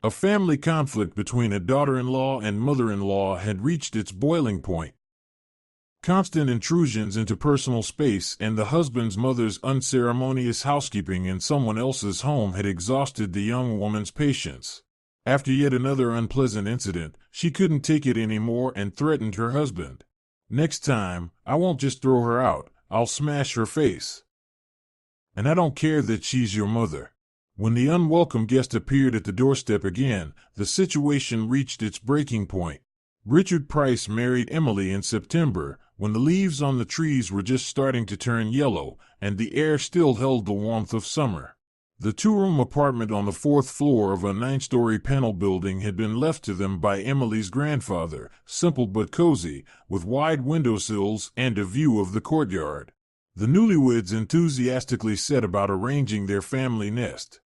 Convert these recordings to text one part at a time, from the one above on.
A family conflict between a daughter-in-law and mother-in-law had reached its boiling point. Constant intrusions into personal space and the husband's mother's unceremonious housekeeping in someone else's home had exhausted the young woman's patience. After yet another unpleasant incident, she couldn't take it anymore and threatened her husband. "Next time, I won't just throw her out, I'll smash her face. And I don't care that she's your mother." When the unwelcome guest appeared at the doorstep again, the situation reached its breaking point. Richard Price married Emily in September, when the leaves on the trees were just starting to turn yellow, and the air still held the warmth of summer. The two-room apartment on the fourth floor of a 9-story panel building had been left to them by Emily's grandfather, simple but cozy, with wide windowsills and a view of the courtyard. The newlyweds enthusiastically set about arranging their family nest.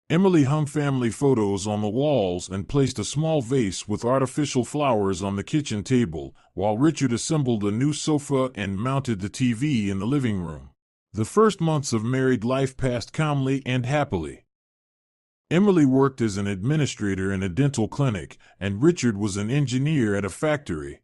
Emily hung family photos on the walls and placed a small vase with artificial flowers on the kitchen table, while Richard assembled a new sofa and mounted the TV in the living room. The first months of married life passed calmly and happily. Emily worked as an administrator in a dental clinic, and Richard was an engineer at a factory.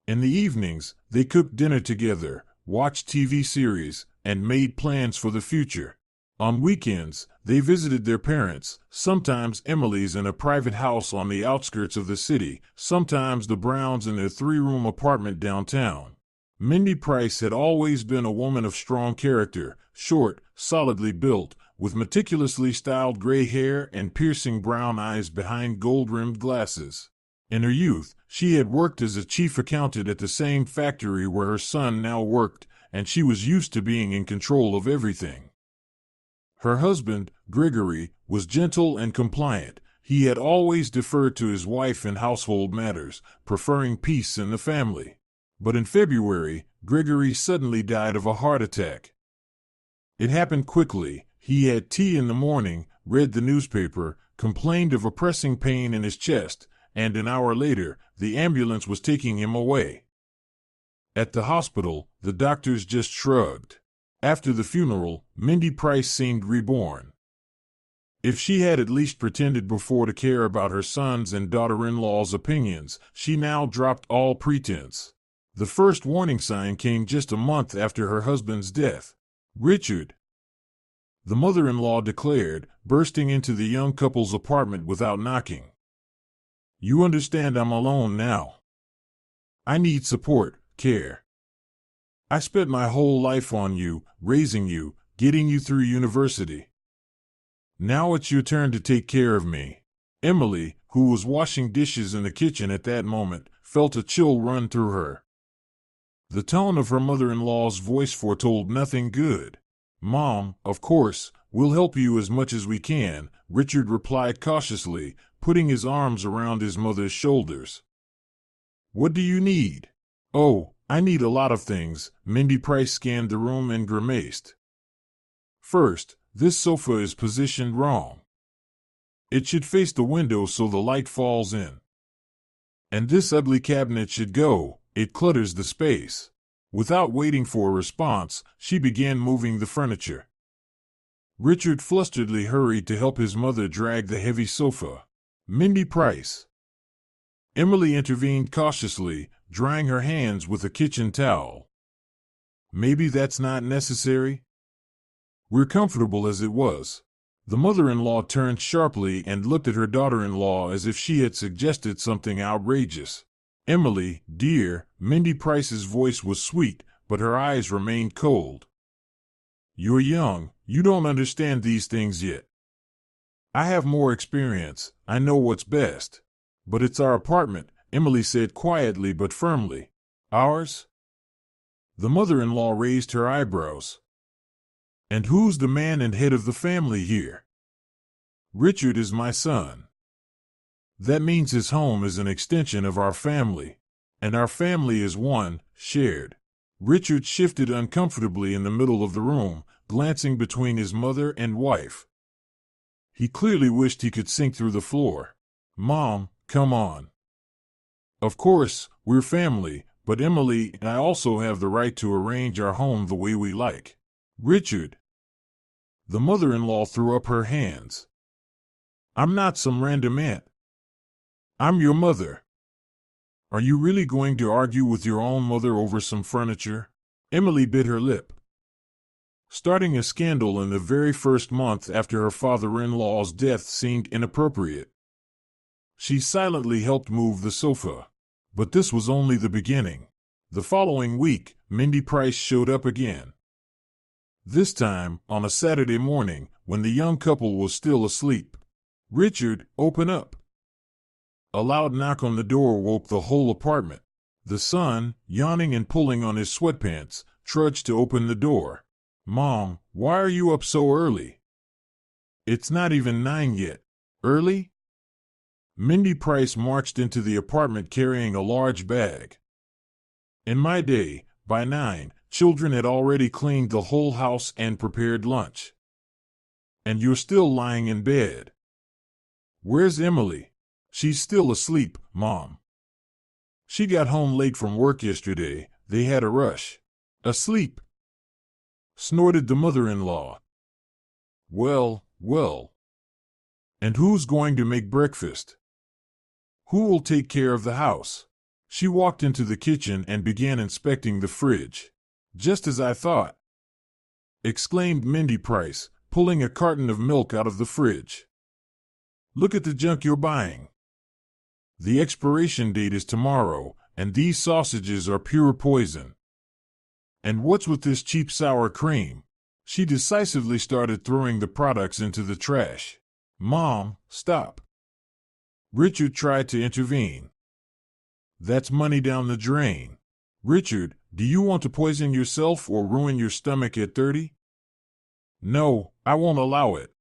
In the evenings, they cooked dinner together, watched TV series, and made plans for the future. On weekends, they visited their parents, sometimes Emily's in a private house on the outskirts of the city, sometimes the Browns in their 3-room apartment downtown. Mindy Price had always been a woman of strong character, short, solidly built, with meticulously styled gray hair and piercing brown eyes behind gold-rimmed glasses. In her youth, she had worked as a chief accountant at the same factory where her son now worked, and she was used to being in control of everything. Her husband, Gregory, was gentle and compliant. He had always deferred to his wife in household matters, preferring peace in the family. But in February, Gregory suddenly died of a heart attack. It happened quickly. He had tea in the morning, read the newspaper, complained of a pressing pain in his chest, and an hour later, the ambulance was taking him away. At the hospital, the doctors just shrugged. After the funeral, Mindy Price seemed reborn. If she had at least pretended before to care about her son's and daughter-in-law's opinions, she now dropped all pretense. The first warning sign came just a month after her husband's death. "Richard," the mother-in-law declared, bursting into the young couple's apartment without knocking. "You understand I'm alone now. I need support, care. I spent my whole life on you, raising you, getting you through university. Now it's your turn to take care of me." Emily, who was washing dishes in the kitchen at that moment, felt a chill run through her. The tone of her mother-in-law's voice foretold nothing good. "Mom, of course, we'll help you as much as we can," Richard replied cautiously, putting his arms around his mother's shoulders. "What do you need?" "Oh, I need a lot of things." Mindy Price scanned the room and grimaced. "First, this sofa is positioned wrong. It should face the window so the light falls in. And this ugly cabinet should go, it clutters the space." Without waiting for a response, she began moving the furniture. Richard flusteredly hurried to help his mother drag the heavy sofa. "Mindy Price." Emily intervened cautiously, drying her hands with a kitchen towel. "Maybe that's not necessary. We're comfortable as it was." The mother-in-law turned sharply and looked at her daughter-in-law as if she had suggested something outrageous. "Emily, dear," Mindy Price's voice was sweet, but her eyes remained cold. "You're young, you don't understand these things yet. I have more experience, I know what's best. But it's our apartment," Emily said quietly but firmly. "Ours?" The mother-in-law raised her eyebrows. "And who's the man and head of the family here?" "Richard is my son. That means his home is an extension of our family. And our family is one, shared." Richard shifted uncomfortably in the middle of the room, glancing between his mother and wife. He clearly wished he could sink through the floor. "Mom, come on. Of course, we're family, but Emily and I also have the right to arrange our home the way we like." "Richard." The mother-in-law threw up her hands. I'm not some random aunt. I'm your mother. Are you really going to argue with your own mother over some furniture? Emily bit her lip. Starting a scandal in the very first month after her father-in-law's death seemed inappropriate. She silently helped move the sofa. But this was only the beginning. The following week, Mindy Price showed up again. This time, on a Saturday morning, when the young couple was still asleep. "Richard, open up." A loud knock on the door woke the whole apartment. The son, yawning and pulling on his sweatpants, trudged to open the door. "Mom, why are you up so early?" "It's not even 9 yet." "Early?" Mindy Price marched into the apartment carrying a large bag. In my day, by 9, children had already cleaned the whole house and prepared lunch. And you're still lying in bed. "Where's Emily?" "She's still asleep, Mom. She got home late from work yesterday. They had a rush." "Asleep?" snorted the mother-in-law. Well. And who's going to make breakfast? Who will take care of the house?" She walked into the kitchen and began inspecting the fridge. "Just as I thought," exclaimed Mindy Price, pulling a carton of milk out of the fridge. "Look at the junk you're buying. The expiration date is tomorrow, and these sausages are pure poison. And what's with this cheap sour cream?" She decisively started throwing the products into the trash. "Mom, stop." Richard tried to intervene. "That's money down the drain. Richard, do you want to poison yourself or ruin your stomach at 30? No, I won't allow it.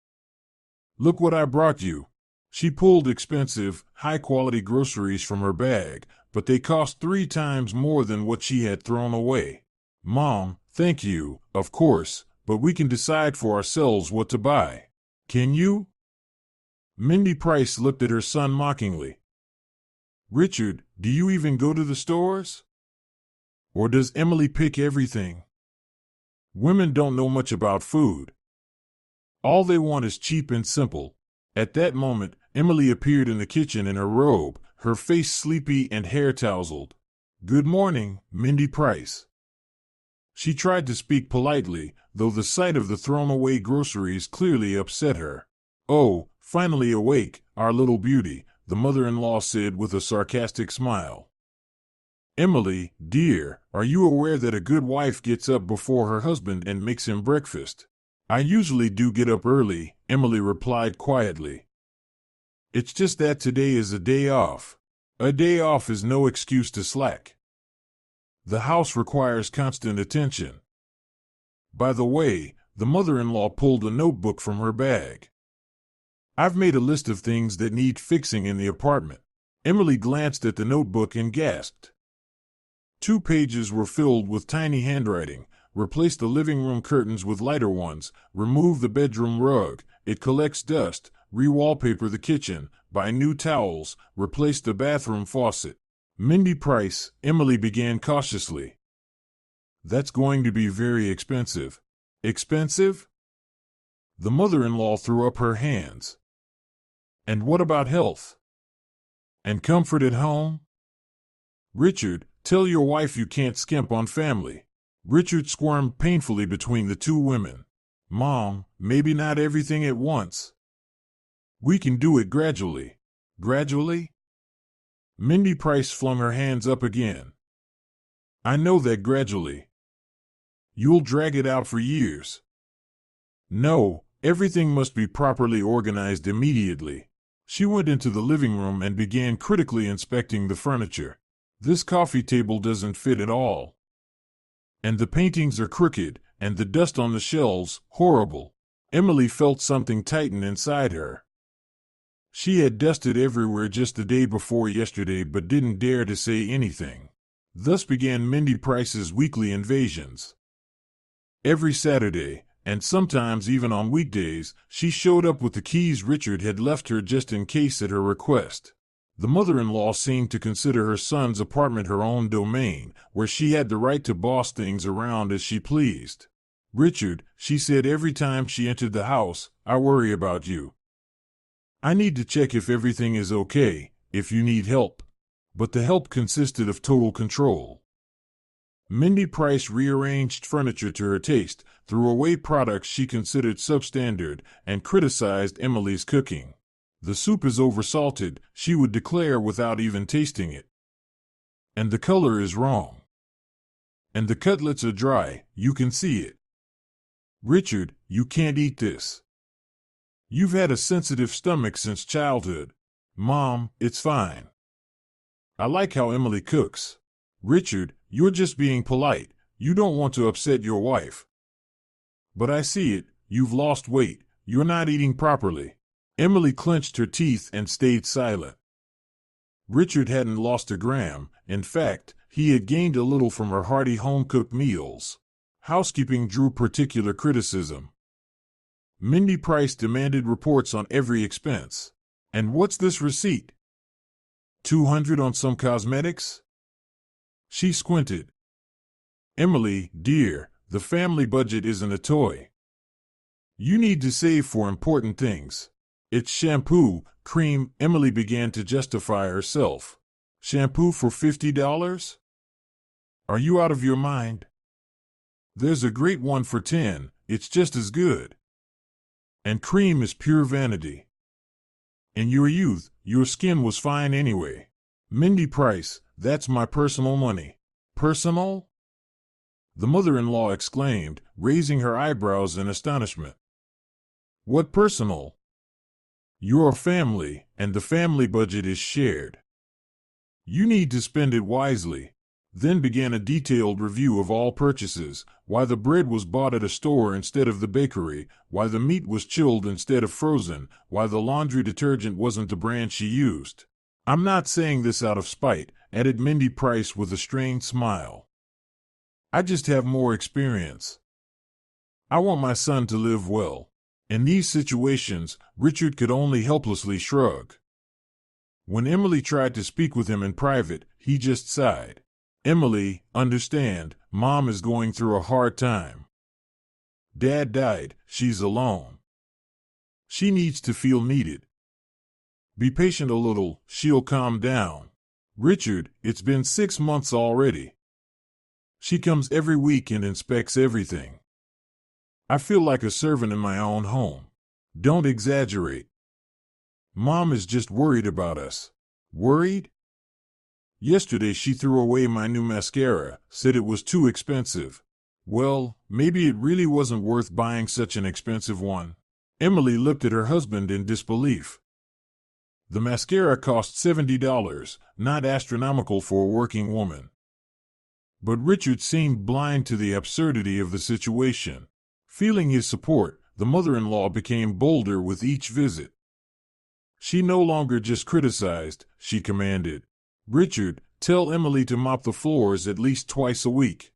Look what I brought you." She pulled expensive, high-quality groceries from her bag, but they cost 3 times more than what she had thrown away. "Mom, thank you, of course, but we can decide for ourselves what to buy. Can you?" Mindy Price looked at her son mockingly. "Richard, do you even go to the stores? Or does Emily pick everything? Women don't know much about food. All they want is cheap and simple." At that moment, Emily appeared in the kitchen in her robe, her face sleepy and hair tousled. "Good morning, Mindy Price." She tried to speak politely, though the sight of the thrown-away groceries clearly upset her. "Oh, finally awake, our little beauty," the mother-in-law said with a sarcastic smile. "Emily, dear, are you aware that a good wife gets up before her husband and makes him breakfast?" "I usually do get up early," Emily replied quietly. "It's just that today is a day off." "A day off is no excuse to slack. The house requires constant attention." By the way, the mother-in-law pulled a notebook from her bag. "I've made a list of things that need fixing in the apartment." Emily glanced at the notebook and gasped. 2 pages were filled with tiny handwriting. "Replace the living room curtains with lighter ones, remove the bedroom rug, it collects dust, re-wallpaper the kitchen, buy new towels, replace the bathroom faucet." "Mindy Price," Emily began cautiously. "That's going to be very expensive." "Expensive?" The mother-in-law threw up her hands. "And what about health? And comfort at home? Richard, tell your wife you can't skimp on family." Richard squirmed painfully between the 2 women. "Mom, maybe not everything at once. We can do it gradually." "Gradually?" Mindy Price flung her hands up again. "I know that gradually. You'll drag it out for years. No, everything must be properly organized immediately." She went into the living room and began critically inspecting the furniture. "This coffee table doesn't fit at all. And the paintings are crooked, and the dust on the shelves, horrible." Emily felt something tighten inside her. She had dusted everywhere just the day before yesterday but didn't dare to say anything. Thus began Mindy Price's weekly invasions. Every Saturday, and sometimes even on weekdays, she showed up with the keys Richard had left her just in case at her request. The mother-in-law seemed to consider her son's apartment her own domain, where she had the right to boss things around as she pleased. "Richard," she said every time she entered the house, "I worry about you. I need to check if everything is okay, if you need help. But the help consisted of total control. Mindy Price rearranged furniture to her taste, threw away products she considered substandard, and criticized Emily's cooking. The soup is oversalted, she would declare without even tasting it. And the color is wrong. And the cutlets are dry, you can see it. Richard, you can't eat this. You've had a sensitive stomach since childhood. Mom, it's fine. I like how Emily cooks. Richard, you're just being polite. You don't want to upset your wife. But I see it. You've lost weight. You're not eating properly. Emily clenched her teeth and stayed silent. Richard hadn't lost a gram. In fact, he had gained a little from her hearty home-cooked meals. Housekeeping drew particular criticism. Mindy Price demanded reports on every expense. And what's this receipt? $200 on some cosmetics? She squinted. Emily, dear, the family budget isn't a toy. You need to save for important things. It's shampoo, cream. Emily began to justify herself. Shampoo for $50? Are you out of your mind? There's a great one for $10, it's just as good. And cream is pure vanity. In your youth, your skin was fine anyway. Mindy Price, that's my personal money. Personal? The mother-in-law exclaimed, raising her eyebrows in astonishment. What personal? You're a family, and the family budget is shared. You need to spend it wisely. Then began a detailed review of all purchases, why the bread was bought at a store instead of the bakery, why the meat was chilled instead of frozen, why the laundry detergent wasn't the brand she used. I'm not saying this out of spite, added Mindy Price with a strained smile. I just have more experience. I want my son to live well. In these situations, Richard could only helplessly shrug. When Emily tried to speak with him in private, he just sighed. Emily, understand, Mom is going through a hard time. Dad died, she's alone. She needs to feel needed. Be patient a little, she'll calm down. Richard, it's been 6 months already. She comes every week and inspects everything. I feel like a servant in my own home. Don't exaggerate. Mom is just worried about us. Worried? Yesterday she threw away my new mascara, said it was too expensive. Well, maybe it really wasn't worth buying such an expensive one. Emily looked at her husband in disbelief. The mascara cost $70, not astronomical for a working woman. But Richard seemed blind to the absurdity of the situation. Feeling his support, the mother-in-law became bolder with each visit. She no longer just criticized, she commanded. Richard, tell Emily to mop the floors at least twice a week.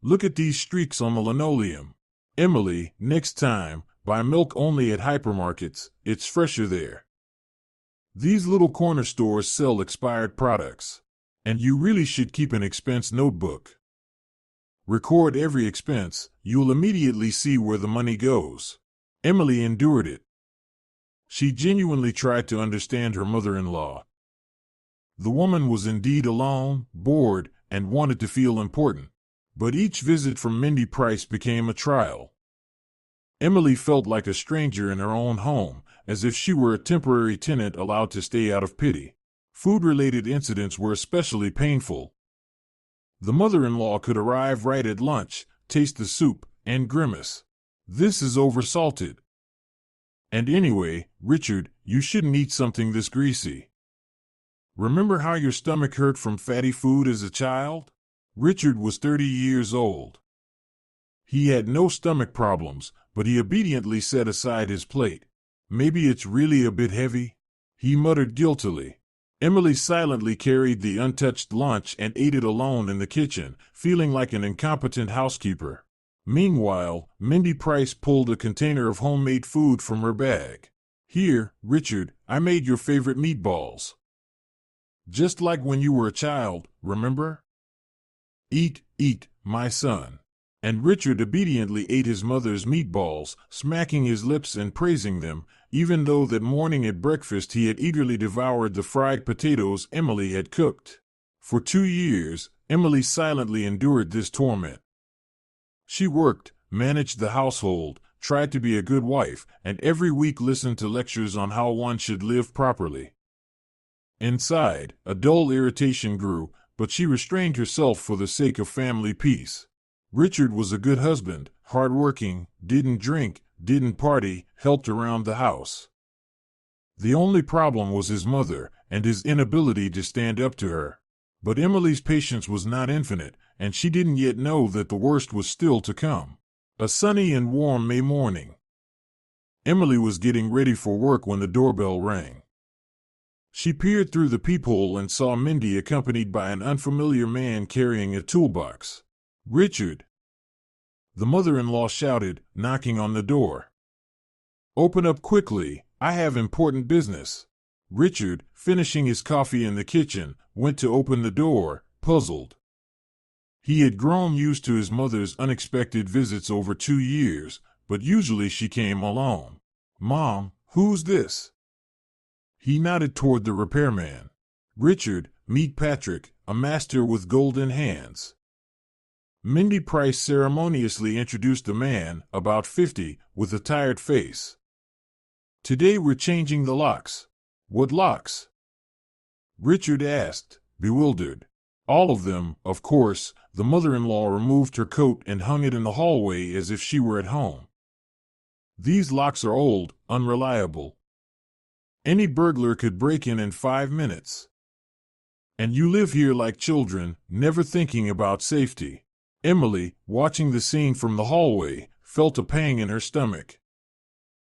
Look at these streaks on the linoleum. Emily, next time, buy milk only at hypermarkets, it's fresher there. These little corner stores sell expired products. And you really should keep an expense notebook. Record every expense, you'll immediately see where the money goes. Emily endured it. She genuinely tried to understand her mother-in-law. The woman was indeed alone, bored, and wanted to feel important. But each visit from Mindy Price became a trial. Emily felt like a stranger in her own home, as if she were a temporary tenant allowed to stay out of pity. Food-related incidents were especially painful. The mother-in-law could arrive right at lunch, taste the soup, and grimace. This is oversalted. And anyway, Richard, you shouldn't eat something this greasy. Remember how your stomach hurt from fatty food as a child? Richard was 30 years old. He had no stomach problems, but he obediently set aside his plate. Maybe it's really a bit heavy, he muttered guiltily. Emily silently carried the untouched lunch and ate it alone in the kitchen, feeling like an incompetent housekeeper. Meanwhile, Mindy Price pulled a container of homemade food from her bag. Here, Richard, I made your favorite meatballs. Just like when you were a child, remember? Eat, eat, my son. And Richard obediently ate his mother's meatballs, smacking his lips and praising them, even though that morning at breakfast he had eagerly devoured the fried potatoes Emily had cooked. For 2 years, Emily silently endured this torment. She worked, managed the household, tried to be a good wife, and every week listened to lectures on how one should live properly. Inside, a dull irritation grew, but she restrained herself for the sake of family peace. Richard was a good husband, hard-working, didn't drink, didn't party, helped around the house. The only problem was his mother, and his inability to stand up to her. But Emily's patience was not infinite, and she didn't yet know that the worst was still to come. A sunny and warm May morning. Emily was getting ready for work when the doorbell rang. She peered through the peephole and saw Mindy accompanied by an unfamiliar man carrying a toolbox. "Richard!" the mother-in-law shouted, knocking on the door. "Open up quickly, I have important business." Richard, finishing his coffee in the kitchen, went to open the door, puzzled. He had grown used to his mother's unexpected visits over 2 years, but usually she came alone. "Mom, who's this?" He nodded toward the repairman. "Richard, meet Patrick, a master with golden hands." Mindy Price ceremoniously introduced a man, about 50, with a tired face. "Today we're changing the locks." "What locks?" Richard asked, bewildered. "All of them, of course." The mother-in-law removed her coat and hung it in the hallway as if she were at home. "These locks are old, unreliable. Any burglar could break in 5 minutes. And you live here like children, never thinking about safety." Emily, watching the scene from the hallway, felt a pang in her stomach.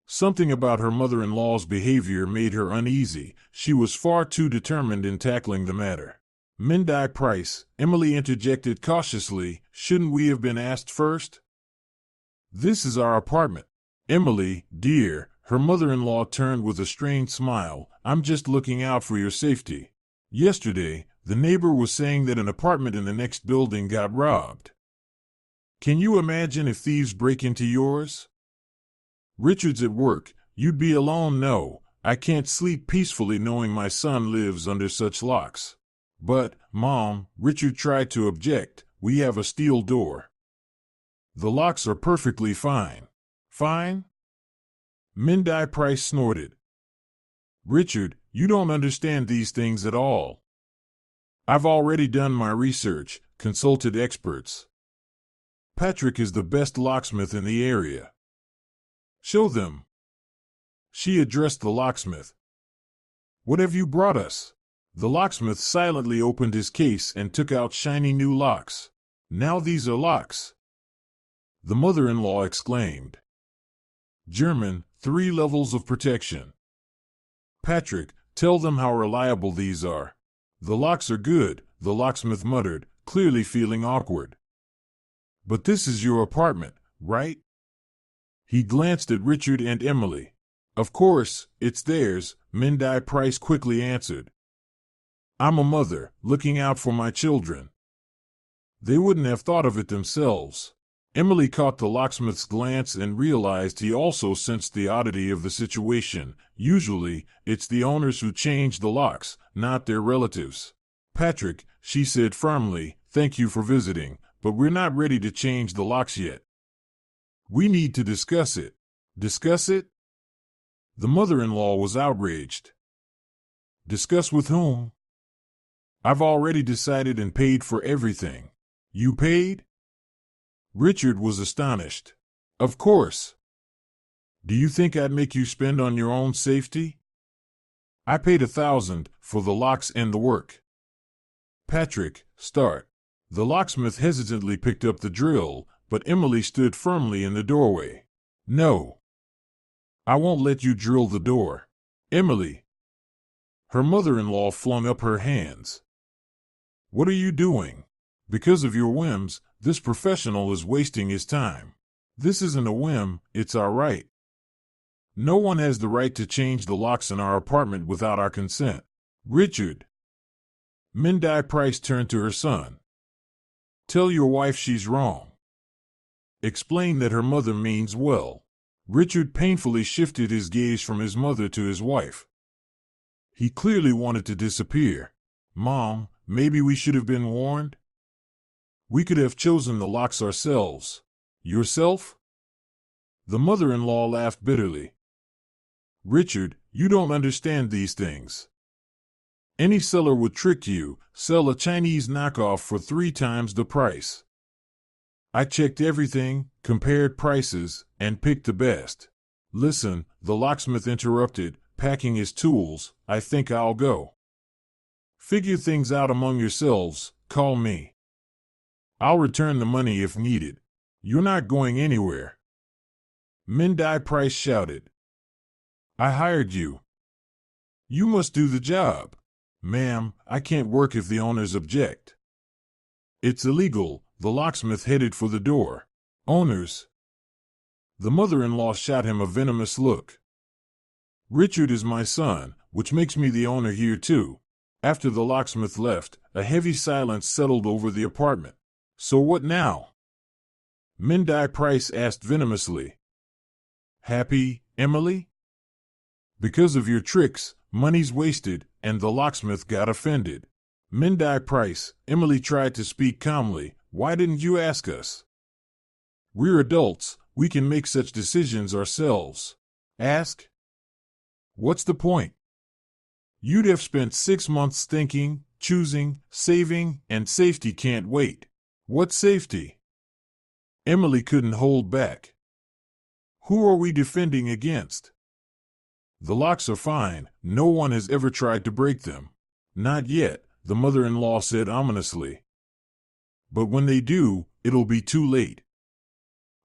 Something about her mother-in-law's behavior made her uneasy. She was far too determined in tackling the matter. "Mindy Price," Emily interjected cautiously, "shouldn't we have been asked first? This is our apartment." "Emily, dear," her mother-in-law turned with a strained smile, "I'm just looking out for your safety. Yesterday, the neighbor was saying that an apartment in the next building got robbed. Can you imagine if thieves break into yours? Richard's at work. You'd be alone. No, I can't sleep peacefully knowing my son lives under such locks." "But, Mom," Richard tried to object, "we have a steel door. The locks are perfectly fine." "Fine?" Mindy Price snorted. "Richard, you don't understand these things at all. I've already done my research, consulted experts. Patrick is the best locksmith in the area. Show them." She addressed the locksmith. "What have you brought us?" The locksmith silently opened his case and took out shiny new locks. "Now these are locks," the mother-in-law exclaimed. "German, 3 levels of protection. Patrick, tell them how reliable these are." "The locks are good," the locksmith muttered, clearly feeling awkward. "But this is your apartment, right?" He glanced at Richard and Emily. "Of course, it's theirs," Mindy Price quickly answered. "I'm a mother, looking out for my children. They wouldn't have thought of it themselves." Emily caught the locksmith's glance and realized he also sensed the oddity of the situation. Usually, it's the owners who change the locks, not their relatives. "Patrick," she said firmly, "thank you for visiting, but we're not ready to change the locks yet. We need to discuss it." "Discuss it?" The mother-in-law was outraged. "Discuss with whom?" "I've already decided and paid for everything." "You paid?" Richard was astonished. "Of course. Do you think I'd make you spend on your own safety? I paid $1,000 for the locks and the work." "Patrick, start." The locksmith hesitantly picked up the drill, but Emily stood firmly in the doorway. "No. I won't let you drill the door." "Emily." Her mother-in-law flung up her hands. "What are you doing? Because of your whims, this professional is wasting his time." "This isn't a whim, it's our right. No one has the right to change the locks in our apartment without our consent." "Richard." Mindy Price turned to her son. "Tell your wife she's wrong. Explain that her mother means well. Richard painfully shifted his gaze from his mother to his wife. He clearly wanted to disappear. Mom, maybe we should have been warned? We could have chosen the locks ourselves. Yourself? The mother-in-law laughed bitterly. Richard, you don't understand these things. Any seller would trick you, sell a Chinese knockoff for 3 times the price. I checked everything, compared prices, and picked the best. Listen, the locksmith interrupted, packing his tools. I think I'll go. Figure things out among yourselves, call me. I'll return the money if needed. You're not going anywhere. Mindai Price shouted. I hired you. You must do the job. Ma'am, I can't work if the owners object. It's illegal. The locksmith headed for the door. Owners. The mother-in-law shot him a venomous look. Richard is my son, which makes me the owner here too. After the locksmith left, a heavy silence settled over the apartment. So what now? Mindai Price asked venomously. Happy, Emily? Because of your tricks, money's wasted, and the locksmith got offended. Mindai Price, Emily tried to speak calmly. Why didn't you ask us? We're adults, we can make such decisions ourselves. Ask? What's the point? You'd have spent 6 months thinking, choosing, saving, and safety can't wait. What safety? Emily couldn't hold back. Who are we defending against? The locks are fine, no one has ever tried to break them. Not yet, the mother-in-law said ominously. But when they do, it'll be too late.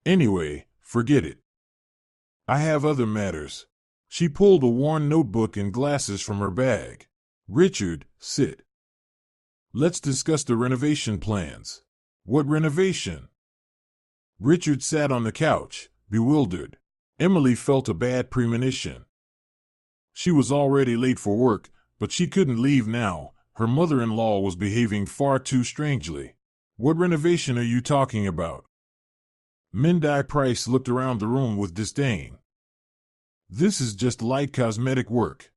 Anyway, forget it. I have other matters. She pulled a worn notebook and glasses from her bag. Richard, sit. Let's discuss the renovation plans. What renovation? Richard sat on the couch, bewildered. Emily felt a bad premonition. She was already late for work, but she couldn't leave now. Her mother-in-law was behaving far too strangely. What renovation are you talking about? Mindai Price looked around the room with disdain. This is just light cosmetic work.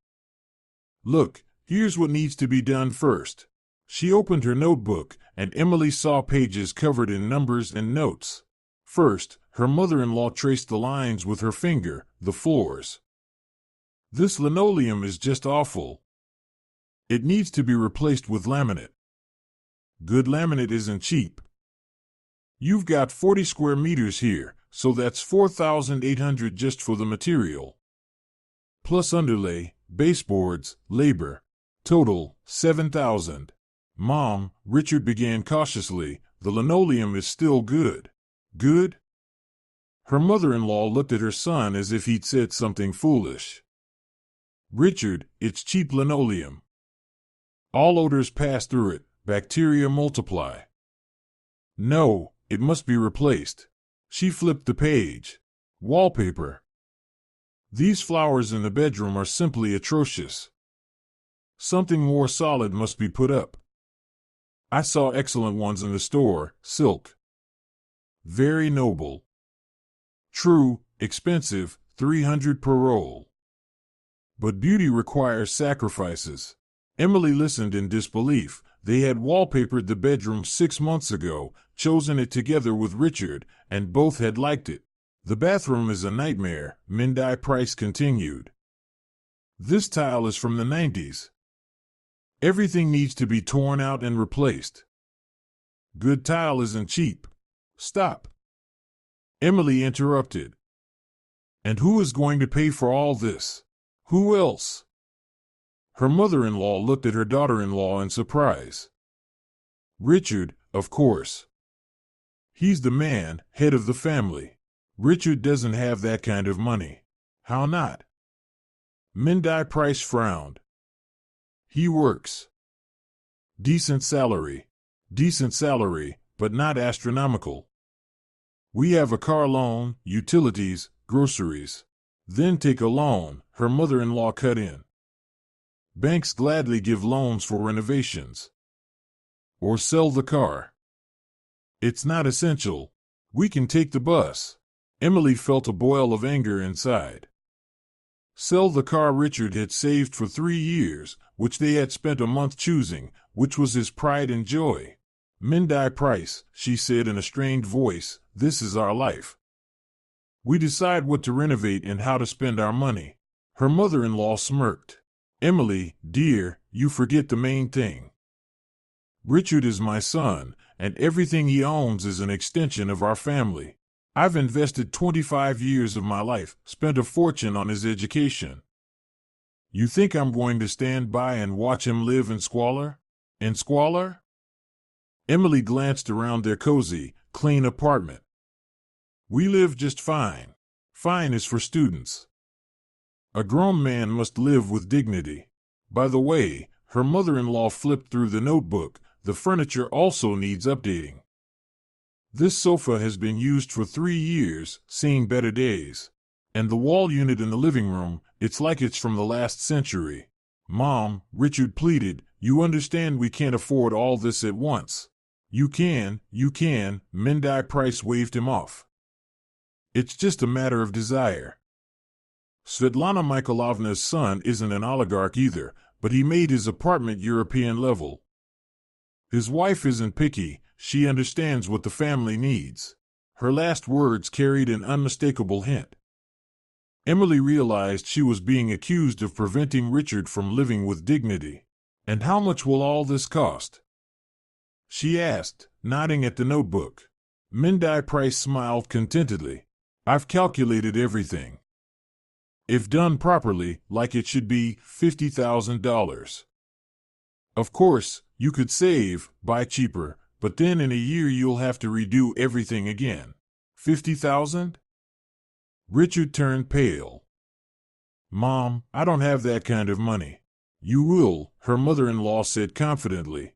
Look, here's what needs to be done first. She opened her notebook, and Emily saw pages covered in numbers and notes. First, her mother-in-law traced the lines with her finger, the floors. This linoleum is just awful. It needs to be replaced with laminate. Good laminate isn't cheap. You've got 40 square meters here, so that's 4,800 just for the material. Plus underlay, baseboards, labor. Total, 7,000. Mom, Richard began cautiously, the linoleum is still good. Good? Her mother-in-law looked at her son as if he'd said something foolish. Richard, it's cheap linoleum. All odors pass through it, bacteria multiply. No, it must be replaced. She flipped the page. Wallpaper. These flowers in the bedroom are simply atrocious. Something more solid must be put up. I saw excellent ones in the store, silk. Very noble. True, expensive, 300 per roll. But beauty requires sacrifices. Emily listened in disbelief. They had wallpapered the bedroom 6 months ago, chosen it together with Richard, and both had liked it. The bathroom is a nightmare, Mindai Price continued. This tile is from the 90s. Everything needs to be torn out and replaced. Good tile isn't cheap. Stop. Emily interrupted. And who is going to pay for all this? Who else? Her mother-in-law looked at her daughter-in-law in surprise. Richard, of course. He's the man, head of the family. Richard doesn't have that kind of money. How not? Mindai Price frowned. He works. Decent salary, but not astronomical. We have a car loan, utilities, groceries. Then take a loan, her mother-in-law cut in. Banks gladly give loans for renovations. Or sell the car. It's not essential. We can take the bus. Emily felt a boil of anger inside. Sell the car Richard had saved for 3 years, which they had spent a month choosing, which was his pride and joy. Mindai Price, she said in a strained voice, this is our life. We decide what to renovate and how to spend our money. Her mother-in-law smirked. Emily, dear, you forget the main thing. Richard is my son, and everything he owns is an extension of our family. I've invested 25 years of my life, spent a fortune on his education. You think I'm going to stand by and watch him live in squalor? In squalor? Emily glanced around their cozy, clean apartment. We live just fine. Fine is for students. A grown man must live with dignity. By the way, her mother-in-law flipped through the notebook. The furniture also needs updating. This sofa has been used for 3 years, seeing better days. And the wall unit in the living room, it's like it's from the last century. Mom, Richard pleaded, you understand we can't afford all this at once. You can, Mindai Price waved him off. It's just a matter of desire. Svetlana Mikhailovna's son isn't an oligarch either, but he made his apartment European level. His wife isn't picky, she understands what the family needs. Her last words carried an unmistakable hint. Emily realized she was being accused of preventing Richard from living with dignity. And how much will all this cost? She asked, nodding at the notebook. Mindai Price smiled contentedly. I've calculated everything. If done properly, like it should be, $50,000. Of course, you could save, buy cheaper, but then in a year you'll have to redo everything again. 50,000? Richard turned pale. Mom, I don't have that kind of money. You will, her mother-in-law said confidently.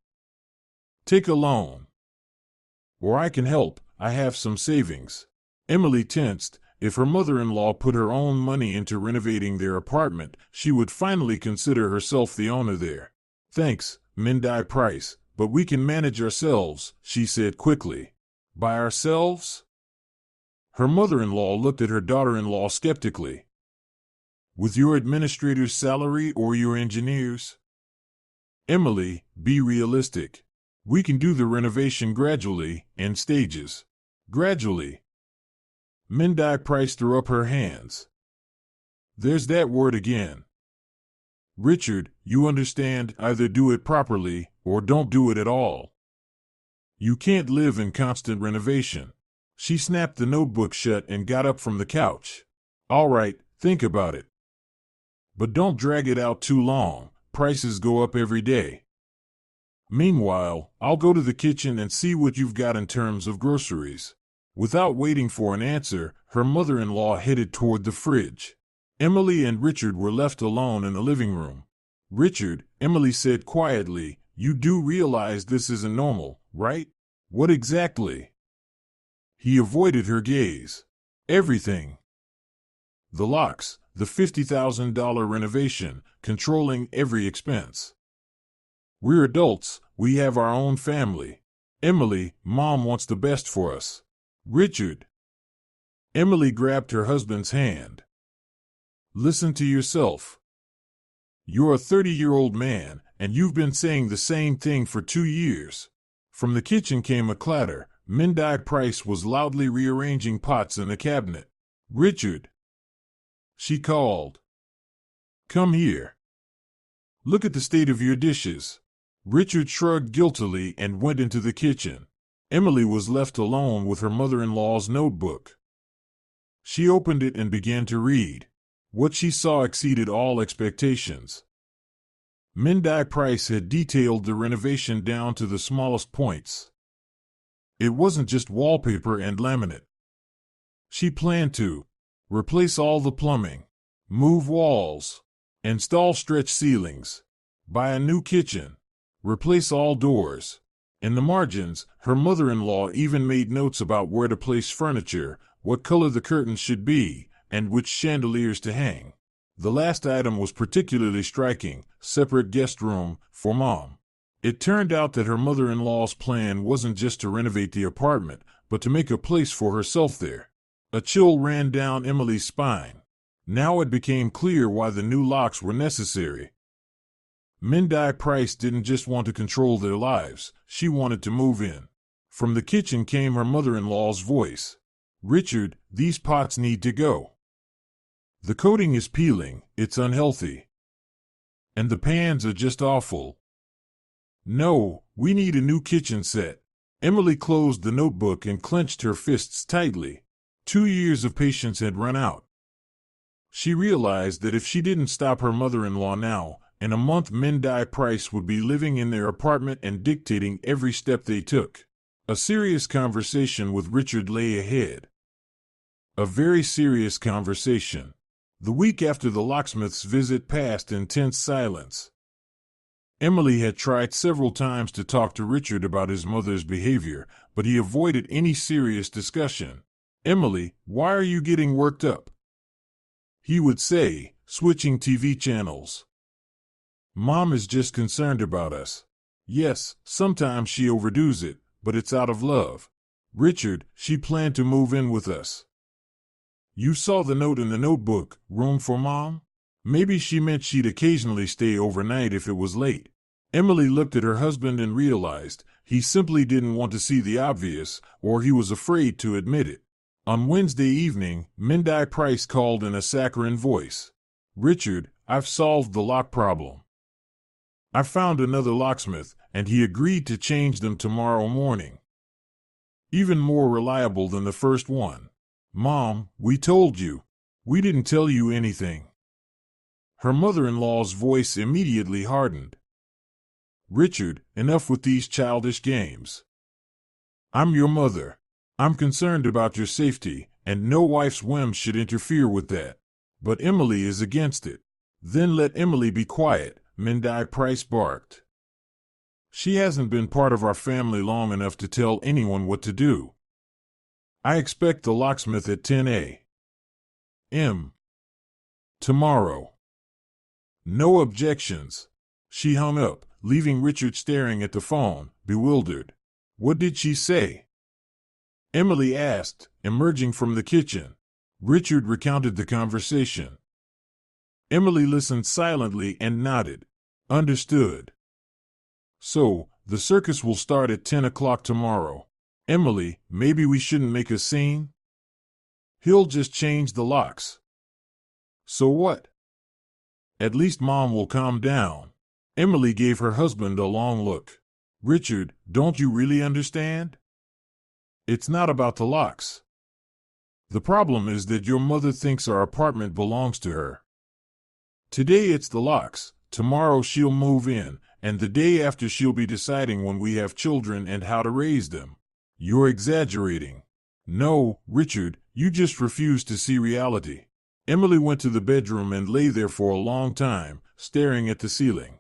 Take a loan. Or I can help, I have some savings. Emily tensed. If her mother-in-law put her own money into renovating their apartment, she would finally consider herself the owner there. Thanks, Mindai Price, but we can manage ourselves, she said quickly. By ourselves? Her mother-in-law looked at her daughter-in-law skeptically. With your administrator's salary or your engineer's? Emily, be realistic. We can do the renovation gradually, in stages. Gradually. Mindai Price threw up her hands. There's that word again. Richard, you understand, either do it properly, or don't do it at all. You can't live in constant renovation. She snapped the notebook shut and got up from the couch. All right, think about it. But don't drag it out too long, prices go up every day. Meanwhile, I'll go to the kitchen and see what you've got in terms of groceries. Without waiting for an answer, her mother-in-law headed toward the fridge. Emily and Richard were left alone in the living room. Richard, Emily said quietly, you do realize this isn't normal, right? What exactly? He avoided her gaze. Everything. The locks, the $50,000 renovation, controlling every expense. We're adults, we have our own family. Emily, Mom wants the best for us. Richard. Emily grabbed her husband's hand. Listen to yourself. You're a 30-year-old man, and you've been saying the same thing for 2 years. From the kitchen came a clatter. Mindai Price was loudly rearranging pots in the cabinet. Richard. She called. Come here. Look at the state of your dishes. Richard shrugged guiltily and went into the kitchen. Emily was left alone with her mother-in-law's notebook. She opened it and began to read. What she saw exceeded all expectations. Mindai Price had detailed the renovation down to the smallest points. It wasn't just wallpaper and laminate. She planned to replace all the plumbing, move walls, install stretch ceilings, buy a new kitchen, replace all doors. In the margins, her mother-in-law even made notes about where to place furniture, what color the curtains should be, and which chandeliers to hang. The last item was particularly striking, separate guest room, for Mom. It turned out that her mother-in-law's plan wasn't just to renovate the apartment, but to make a place for herself there. A chill ran down Emily's spine. Now it became clear why the new locks were necessary. Mindy Price didn't just want to control their lives, she wanted to move in. From the kitchen came her mother-in-law's voice. "Richard, these pots need to go. The coating is peeling, it's unhealthy. And the pans are just awful. No, we need a new kitchen set." Emily closed the notebook and clenched her fists tightly. 2 years of patience had run out. She realized that if she didn't stop her mother-in-law now, in a month Mindy Price would be living in their apartment and dictating every step they took. A serious conversation with Richard lay ahead. A very serious conversation. The week after the locksmith's visit passed in tense silence. Emily had tried several times to talk to Richard about his mother's behavior, but he avoided any serious discussion. "Emily, why are you getting worked up?" he would say, switching TV channels. "Mom is just concerned about us." "Yes, sometimes she overdoes it, but it's out of love." "Richard, she planned to move in with us." "You saw the note in the notebook, room for Mom?" Maybe she meant she'd occasionally stay overnight if it was late. Emily looked at her husband and realized he simply didn't want to see the obvious, or he was afraid to admit it. On Wednesday evening, Mindy Price called in a saccharine voice. "Richard, I've solved the lock problem. I found another locksmith, and he agreed to change them tomorrow morning. Even more reliable than the first one." "Mom, we told you. We didn't tell you anything." Her mother-in-law's voice immediately hardened. "Richard, enough with these childish games. I'm your mother. I'm concerned about your safety, and no wife's whim should interfere with that." "But Emily is against it." "Then let Emily be quiet," Mindy Price barked. "She hasn't been part of our family long enough to tell anyone what to do. I expect the locksmith at 10 a.m. tomorrow." "No objections." She hung up, leaving Richard staring at the phone, bewildered. "What did she say?" Emily asked, emerging from the kitchen. Richard recounted the conversation. Emily listened silently and nodded. "Understood. So, the circus will start at 10 o'clock tomorrow. Emily, maybe we shouldn't make a scene? He'll just change the locks." "So what? At least Mom will calm down." Emily gave her husband a long look. "Richard, don't you really understand? It's not about the locks. The problem is that your mother thinks our apartment belongs to her. Today it's the locks, tomorrow she'll move in, and the day after she'll be deciding when we have children and how to raise them." "You're exaggerating." "No, Richard, you just refuse to see reality." Emily went to the bedroom and lay there for a long time, staring at the ceiling.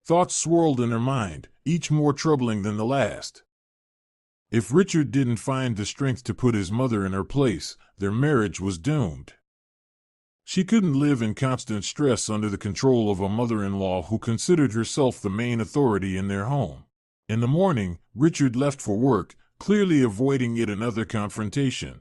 Thoughts swirled in her mind, each more troubling than the last. If Richard didn't find the strength to put his mother in her place, their marriage was doomed. She couldn't live in constant stress under the control of a mother-in-law who considered herself the main authority in their home. In the morning, Richard left for work, clearly avoiding yet another confrontation.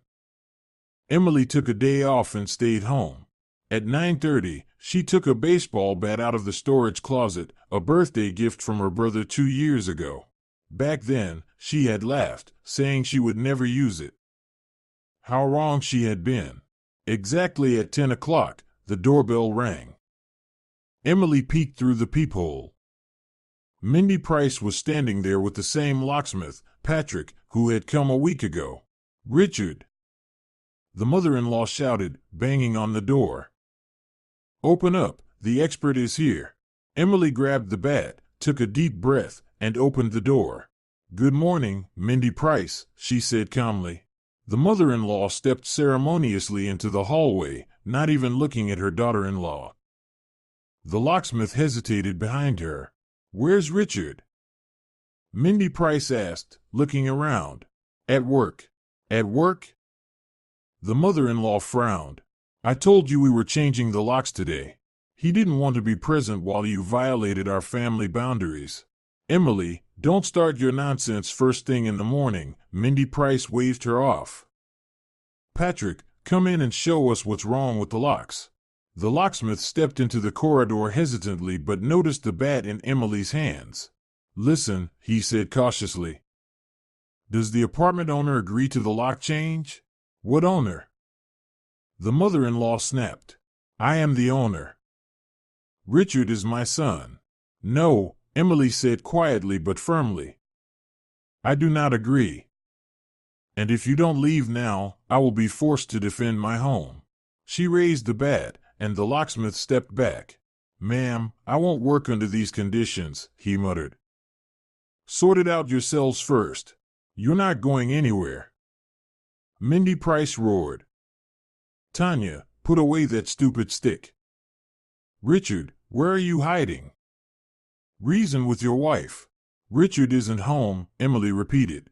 Emily took a day off and stayed home. At 9:30, she took a baseball bat out of the storage closet, a birthday gift from her brother 2 years ago. Back then, she had laughed, saying she would never use it. How wrong she had been. Exactly at 10 o'clock, the doorbell rang. Emily peeked through the peephole. Mindy Price was standing there with the same locksmith, Patrick, who had come a week ago. "Richard!" the mother-in-law shouted, banging on the door. "Open up, the expert is here." Emily grabbed the bat, took a deep breath, and opened the door. "Good morning, Mindy Price," she said calmly. The mother-in-law stepped ceremoniously into the hallway, not even looking at her daughter-in-law. The locksmith hesitated behind her. "Where's Richard?" Mindy Price asked, looking around. "At work." "At work?" The mother-in-law frowned. "I told you we were changing the locks today. He didn't want to be present while you violated our family boundaries." "Emily, don't start your nonsense first thing in the morning," Mindy Price waved her off. Patrick, come in and show us what's wrong with the locks. The locksmith stepped into the corridor hesitantly but noticed the bat in Emily's hands. Listen, he said cautiously. Does the apartment owner agree to the lock change? What owner? The mother-in-law snapped. I am the owner. Richard is my son. No, Emily said quietly but firmly. I do not agree. And if you don't leave now, I will be forced to defend my home. She raised the bat, and the locksmith stepped back. Ma'am, I won't work under these conditions, he muttered. Sort it out yourselves first. You're not going anywhere. Mindy Price roared. Tanya, put away that stupid stick. Richard, where are you hiding? Reason with your wife. Richard isn't home, Emily repeated.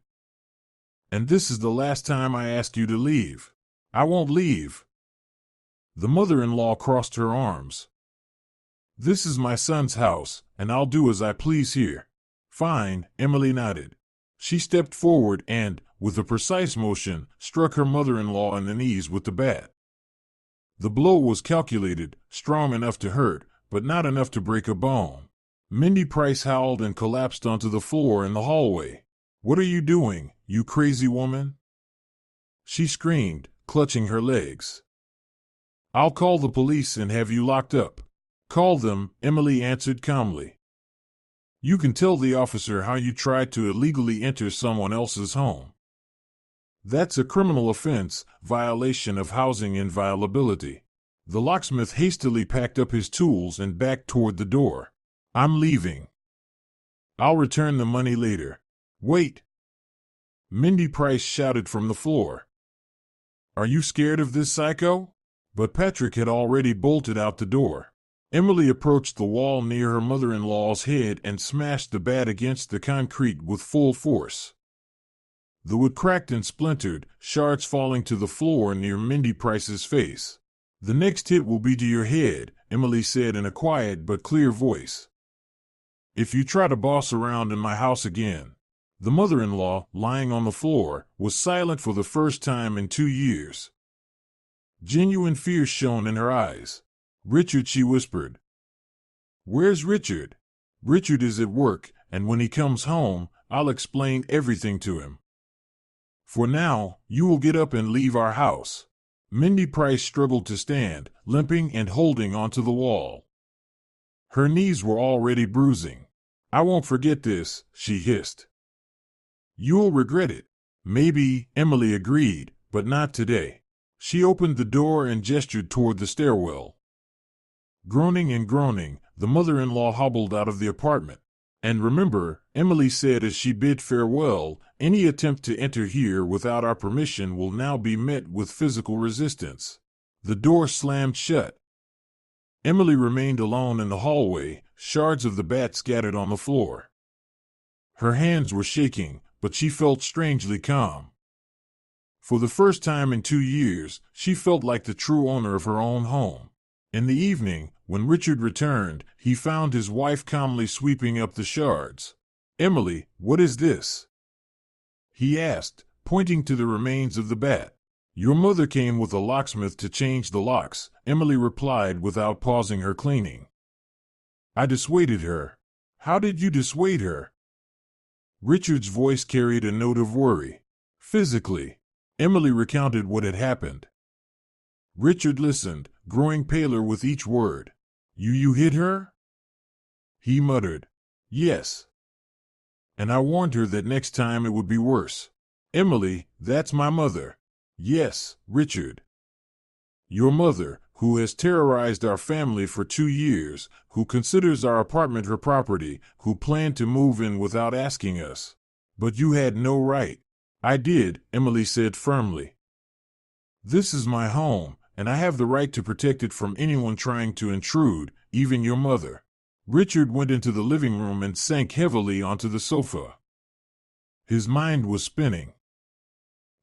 And this is the last time I ask you to leave. I won't leave. The mother-in-law crossed her arms. This is my son's house, and I'll do as I please here. Fine, Emily nodded. She stepped forward and, with a precise motion, struck her mother-in-law in the knees with the bat. The blow was calculated, strong enough to hurt, but not enough to break a bone. Mindy Price howled and collapsed onto the floor in the hallway. What are you doing, you crazy woman? She screamed, clutching her legs. I'll call the police and have you locked up. Call them, Emily answered calmly. You can tell the officer how you tried to illegally enter someone else's home. That's a criminal offense, violation of housing inviolability. The locksmith hastily packed up his tools and backed toward the door. I'm leaving. I'll return the money later. Wait. Mindy Price shouted from the floor. Are you scared of this psycho? But Patrick had already bolted out the door. Emily approached the wall near her mother-in-law's head and smashed the bat against the concrete with full force. The wood cracked and splintered, shards falling to the floor near Mindy Price's face. The next hit will be to your head, Emily said in a quiet but clear voice. If you try to boss around in my house again. The mother-in-law, lying on the floor, was silent for the first time in 2 years. Genuine fear shone in her eyes. Richard, she whispered. Where's Richard? Richard is at work, and when he comes home, I'll explain everything to him. For now, you will get up and leave our house. Mindy Price struggled to stand, limping and holding onto the wall. Her knees were already bruising. I won't forget this, she hissed. You'll regret it. Maybe, Emily agreed, but not today. She opened the door and gestured toward the stairwell. Groaning and groaning, the mother-in-law hobbled out of the apartment. And remember, Emily said as she bid farewell, any attempt to enter here without our permission will now be met with physical resistance. The door slammed shut. Emily remained alone in the hallway, shards of the bat scattered on the floor. Her hands were shaking, but she felt strangely calm. For the first time in 2 years, she felt like the true owner of her own home. In the evening, when Richard returned, he found his wife calmly sweeping up the shards. Emily, what is this? He asked, pointing to the remains of the bat. Your mother came with a locksmith to change the locks, Emily replied without pausing her cleaning. I dissuaded her. How did you dissuade her? Richard's voice carried a note of worry. Physically. Emily recounted what had happened. Richard listened, growing paler with each word. You hit her? He muttered. Yes. And I warned her that next time it would be worse. Emily, that's my mother. Yes, Richard. Your mother, who has terrorized our family for 2 years, who considers our apartment her property, who planned to move in without asking us. But you had no right. I did, Emily said firmly. This is my home, and I have the right to protect it from anyone trying to intrude, even your mother. Richard went into the living room and sank heavily onto the sofa. His mind was spinning.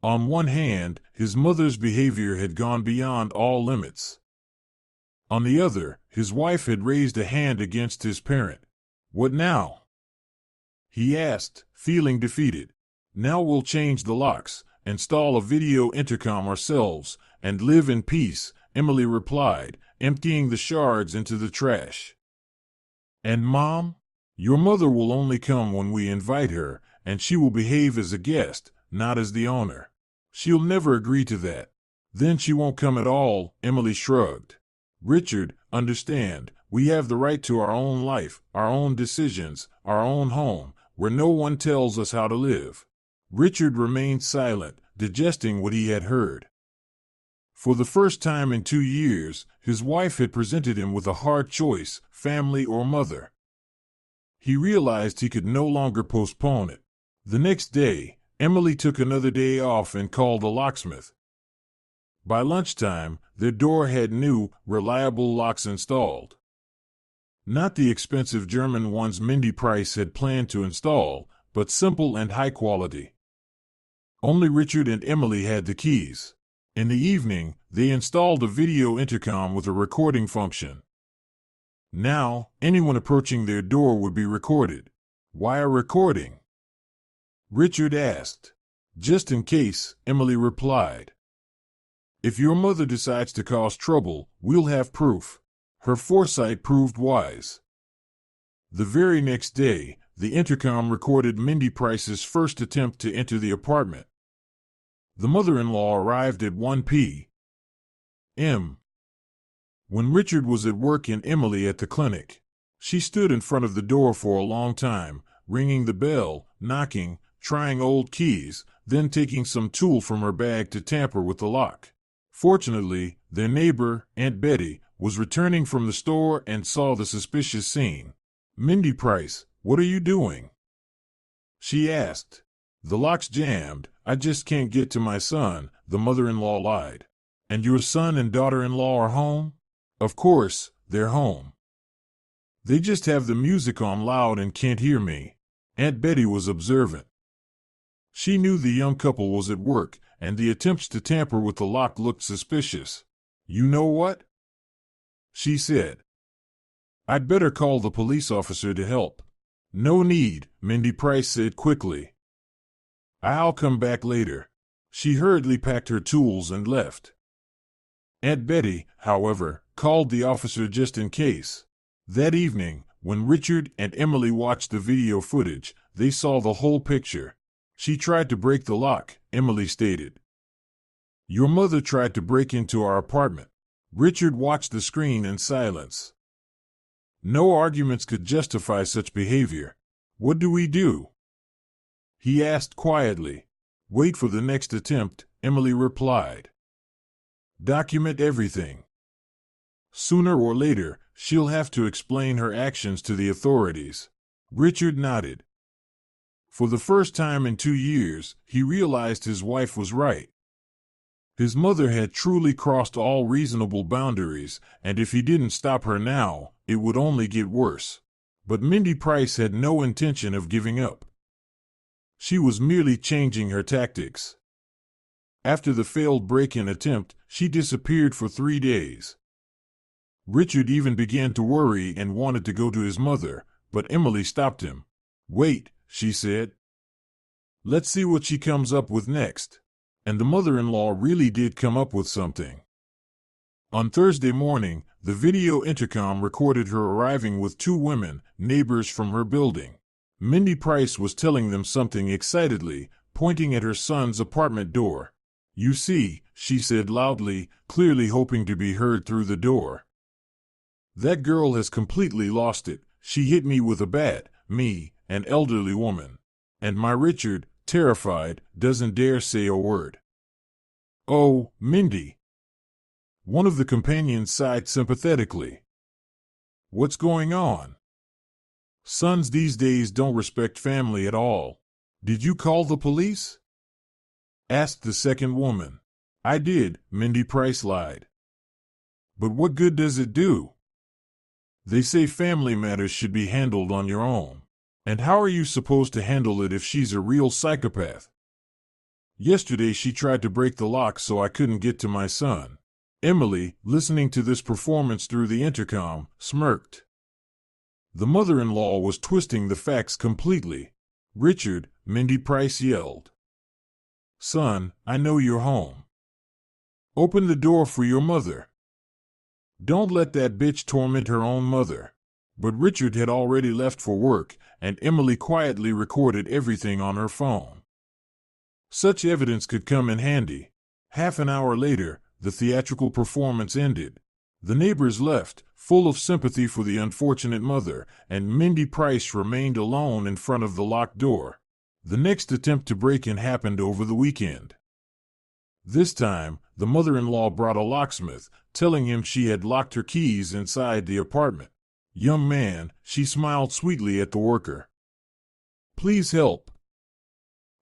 On one hand, his mother's behavior had gone beyond all limits. On the other, his wife had raised a hand against his parent. What now? He asked, feeling defeated. Now we'll change the locks, install a video intercom ourselves, and live in peace," Emily replied, emptying the shards into the trash. "And Mom? Your mother will only come when we invite her, and she will behave as a guest, not as the owner. She'll never agree to that." "Then she won't come at all," Emily shrugged. "Richard, understand, we have the right to our own life, our own decisions, our own home, where no one tells us how to live." Richard remained silent, digesting what he had heard. For the first time in 2 years, his wife had presented him with a hard choice: family or mother. He realized he could no longer postpone it. The next day, Emily took another day off and called a locksmith. By lunchtime, their door had new, reliable locks installed. Not the expensive German ones Mindy Price had planned to install, but simple and high quality. Only Richard and Emily had the keys. In the evening, they installed a video intercom with a recording function. Now, anyone approaching their door would be recorded. "Why a recording?" Richard asked. "Just in case," Emily replied. "If your mother decides to cause trouble, we'll have proof." Her foresight proved wise. The very next day, the intercom recorded Mindy Price's first attempt to enter the apartment. The mother-in-law arrived at 1 p.m. when Richard was at work and Emily at the clinic. She stood in front of the door for a long time, ringing the bell, knocking, trying old keys, then taking some tool from her bag to tamper with the lock. Fortunately, their neighbor, Aunt Betty, was returning from the store and saw the suspicious scene. "Mindy Price, what are you doing?" she asked. "The lock's jammed. I just can't get to my son," the mother-in-law lied. "And your son and daughter-in-law are home?" "Of course, they're home. They just have the music on loud and can't hear me." Aunt Betty was observant. She knew the young couple was at work, and the attempts to tamper with the lock looked suspicious. "You know what?" she said. "I'd better call the police officer to help." "No need," Mindy Price said quickly. "I'll come back later." She hurriedly packed her tools and left. Aunt Betty, however, called the officer just in case. That evening, when Richard and Emily watched the video footage, they saw the whole picture. "She tried to break the lock," Emily stated. "Your mother tried to break into our apartment." Richard watched the screen in silence. No arguments could justify such behavior. "What do we do?" he asked quietly. "Wait for the next attempt," Emily replied. "Document everything. Sooner or later, she'll have to explain her actions to the authorities." Richard nodded. For the first time in 2 years, he realized his wife was right. His mother had truly crossed all reasonable boundaries, and if he didn't stop her now, it would only get worse. But Mindy Price had no intention of giving up. She was merely changing her tactics. After the failed break-in attempt, she disappeared for 3 days. Richard even began to worry and wanted to go to his mother, but Emily stopped him. "Wait," she said. "Let's see what she comes up with next." And the mother-in-law really did come up with something. On Thursday morning, the video intercom recorded her arriving with 2 women, neighbors from her building. Mindy Price was telling them something excitedly, pointing at her son's apartment door. "You see," she said loudly, clearly hoping to be heard through the door. "That girl has completely lost it. She hit me with a bat, me, an elderly woman. And my Richard, terrified, doesn't dare say a word." "Oh, Mindy." One of the companions sighed sympathetically. "What's going on?" "Sons these days don't respect family at all." "Did you call the police?" asked the second woman. "I did," Mindy Price lied. "But what good does it do? They say family matters should be handled on your own. And how are you supposed to handle it if she's a real psychopath? Yesterday she tried to break the lock so I couldn't get to my son." Emily, listening to this performance through the intercom, smirked. The mother-in-law was twisting the facts completely. "Richard," Mindy Price yelled. Son, I know you're home. Open the door for your mother. Don't let that bitch torment her own mother. But Richard had already left for work, and Emily quietly recorded everything on her phone. Such evidence could come in handy. Half an hour later, the theatrical performance ended. The neighbors left, full of sympathy for the unfortunate mother, and Mindy Price remained alone in front of the locked door. The next attempt to break in happened over the weekend. This time, the mother-in-law brought a locksmith, telling him she had locked her keys inside the apartment. Young man, she smiled sweetly at the worker. Please help.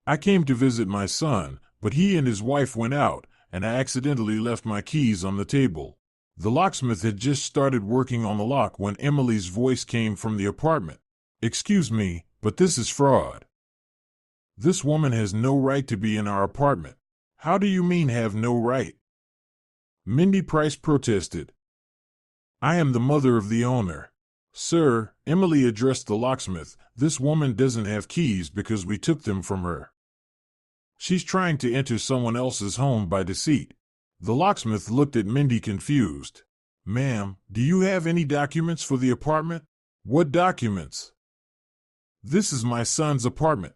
I came to visit my son, but he and his wife went out, and I accidentally left my keys on the table. The locksmith had just started working on the lock when Emily's voice came from the apartment. Excuse me, but this is fraud. This woman has no right to be in our apartment. How do you mean have no right? Mindy Price protested. I am the mother of the owner. Sir, Emily addressed the locksmith, this woman doesn't have keys because we took them from her. She's trying to enter someone else's home by deceit. The locksmith looked at Mindy confused. Ma'am, do you have any documents for the apartment? What documents? This is my son's apartment.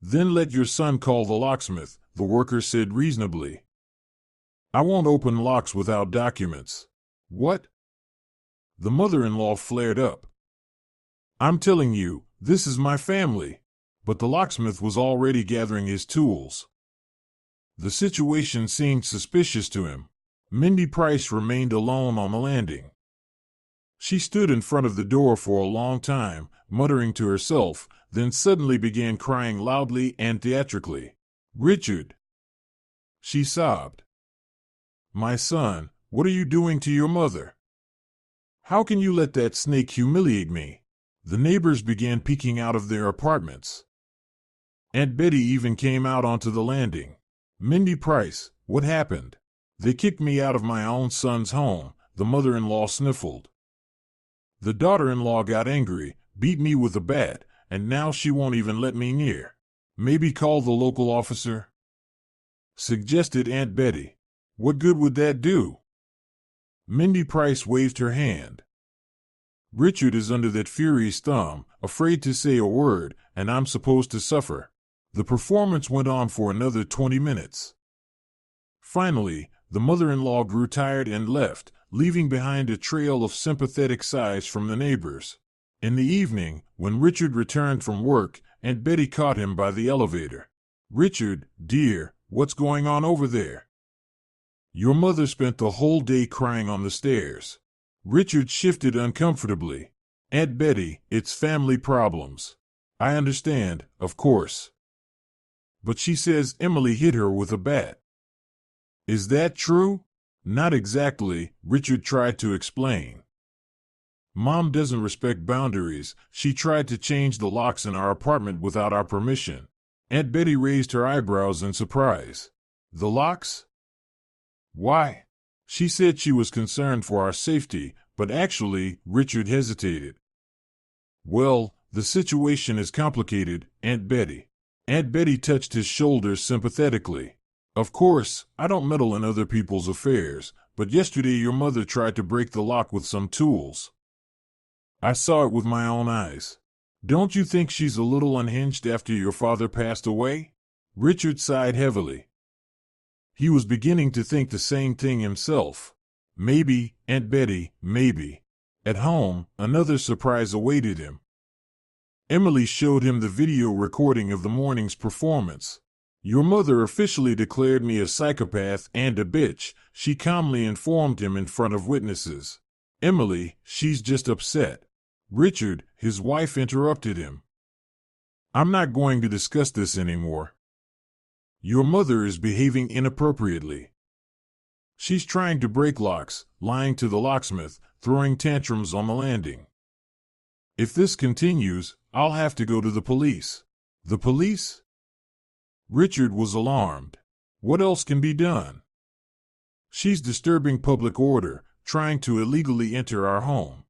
Then let your son call the locksmith, the worker said reasonably. I won't open locks without documents. What? The mother-in-law flared up. I'm telling you, this is my family. But the locksmith was already gathering his tools. The situation seemed suspicious to him. Mindy Price remained alone on the landing. She stood in front of the door for a long time, muttering to herself, then suddenly began crying loudly and theatrically. Richard! She sobbed. My son, what are you doing to your mother? How can you let that snake humiliate me? The neighbors began peeking out of their apartments. Aunt Betty even came out onto the landing. Mindy Price, what happened? They kicked me out of my own son's home, the mother-in-law sniffled. The daughter-in-law got angry, beat me with a bat, and now she won't even let me near. Maybe call the local officer? Suggested Aunt Betty. What good would that do? Mindy Price waved her hand. Richard is under that fury's thumb, afraid to say a word, and I'm supposed to suffer. The performance went on for another 20 minutes. Finally, the mother-in-law grew tired and left, leaving behind a trail of sympathetic sighs from the neighbors. In the evening, when Richard returned from work, Aunt Betty caught him by the elevator. Richard, dear, what's going on over there? Your mother spent the whole day crying on the stairs. Richard shifted uncomfortably. Aunt Betty, it's family problems. I understand, of course. But she says Emily hit her with a bat. Is that true? Not exactly, Richard tried to explain. Mom doesn't respect boundaries. She tried to change the locks in our apartment without our permission. Aunt Betty raised her eyebrows in surprise. The locks? Why? She said she was concerned for our safety, but actually, Richard hesitated. Well, the situation is complicated, Aunt Betty. Aunt Betty touched his shoulders sympathetically. Of course, I don't meddle in other people's affairs, but yesterday your mother tried to break the lock with some tools. I saw it with my own eyes. Don't you think she's a little unhinged after your father passed away? Richard sighed heavily. He was beginning to think the same thing himself. Maybe, Aunt Betty, maybe. At home, another surprise awaited him. Emily showed him the video recording of the morning's performance. Your mother officially declared me a psychopath and a bitch, she calmly informed him in front of witnesses. Emily, she's just upset. Richard, his wife interrupted him. I'm not going to discuss this anymore. Your mother is behaving inappropriately. She's trying to break locks, lying to the locksmith, throwing tantrums on the landing. If this continues, I'll have to go to the police. The police? Richard was alarmed. What else can be done? She's disturbing public order, trying to illegally enter our home.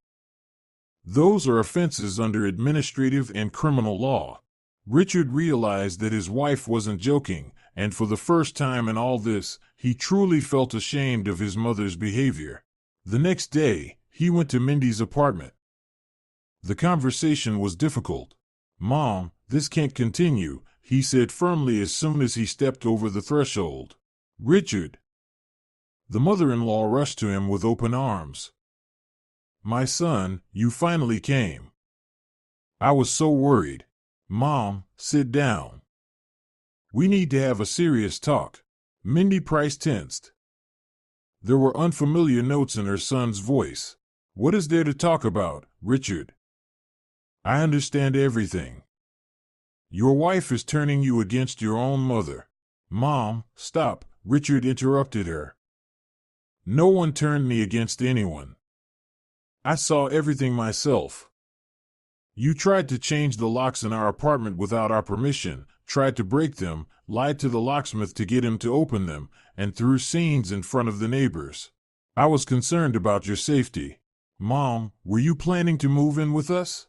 Those are offenses under administrative and criminal law. Richard realized that his wife wasn't joking, and for the first time in all this, he truly felt ashamed of his mother's behavior. The next day, he went to Mindy's apartment. The conversation was difficult. "Mom, this can't continue," he said firmly as soon as he stepped over the threshold. "Richard!" The mother-in-law rushed to him with open arms. "My son, you finally came. I was so worried." "Mom, sit down. We need to have a serious talk." Mindy Price tensed. There were unfamiliar notes in her son's voice. "What is there to talk about, Richard? I understand everything. Your wife is turning you against your own mother." "Mom, stop," Richard interrupted her. "No one turned me against anyone. I saw everything myself. You tried to change the locks in our apartment without our permission, tried to break them, lied to the locksmith to get him to open them, and threw scenes in front of the neighbors. I was concerned about your safety. Mom, were you planning to move in with us?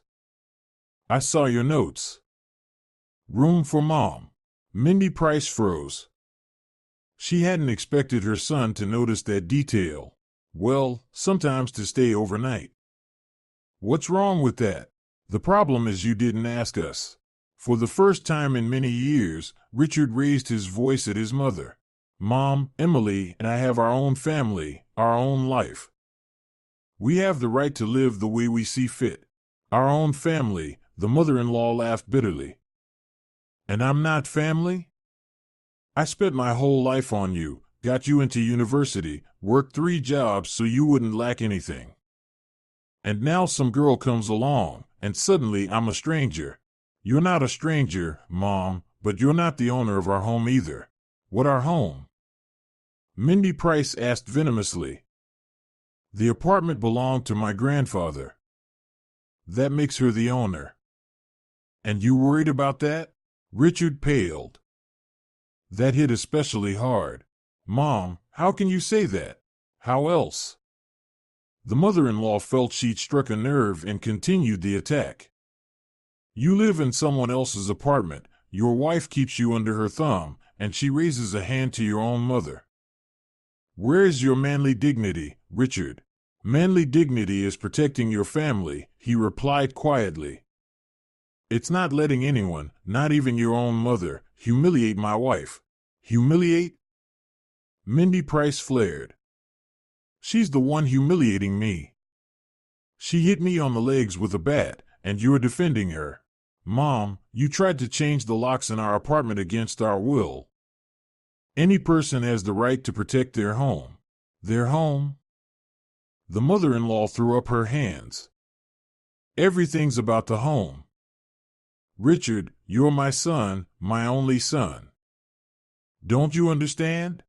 I saw your notes." Room for Mom. Mindy Price froze. She hadn't expected her son to notice that detail. "Well, sometimes to stay overnight." "What's wrong with that?" "The problem is you didn't ask us." For the first time in many years, Richard raised his voice at his mother. "Mom, Emily and I have our own family, our own life. We have the right to live the way we see fit." "Our own family," the mother-in-law laughed bitterly. "And I'm not family? I spent my whole life on you, got you into university, worked 3 jobs so you wouldn't lack anything. And now some girl comes along, and suddenly I'm a stranger." "You're not a stranger, Mom, but you're not the owner of our home either." "What our home?" Mindy Price asked venomously. "The apartment belonged to my grandfather. That makes her the owner." "And you worried about that?" Richard paled. That hit especially hard. "Mom, how can you say that? How else?" The mother-in-law felt she'd struck a nerve and continued the attack. "You live in someone else's apartment, your wife keeps you under her thumb, and she raises a hand to your own mother. Where is your manly dignity, Richard?" "Manly dignity is protecting your family," he replied quietly. "It's not letting anyone, not even your own mother, humiliate my wife." "Humiliate?" Mindy Price flared. "She's the one humiliating me. She hit me on the legs with a bat, and you're defending her." "Mom, you tried to change the locks in our apartment against our will. Any person has the right to protect their home." "Their home?" The mother-in-law threw up her hands. "Everything's about the home. Richard, you're my son, my only son. Don't you understand?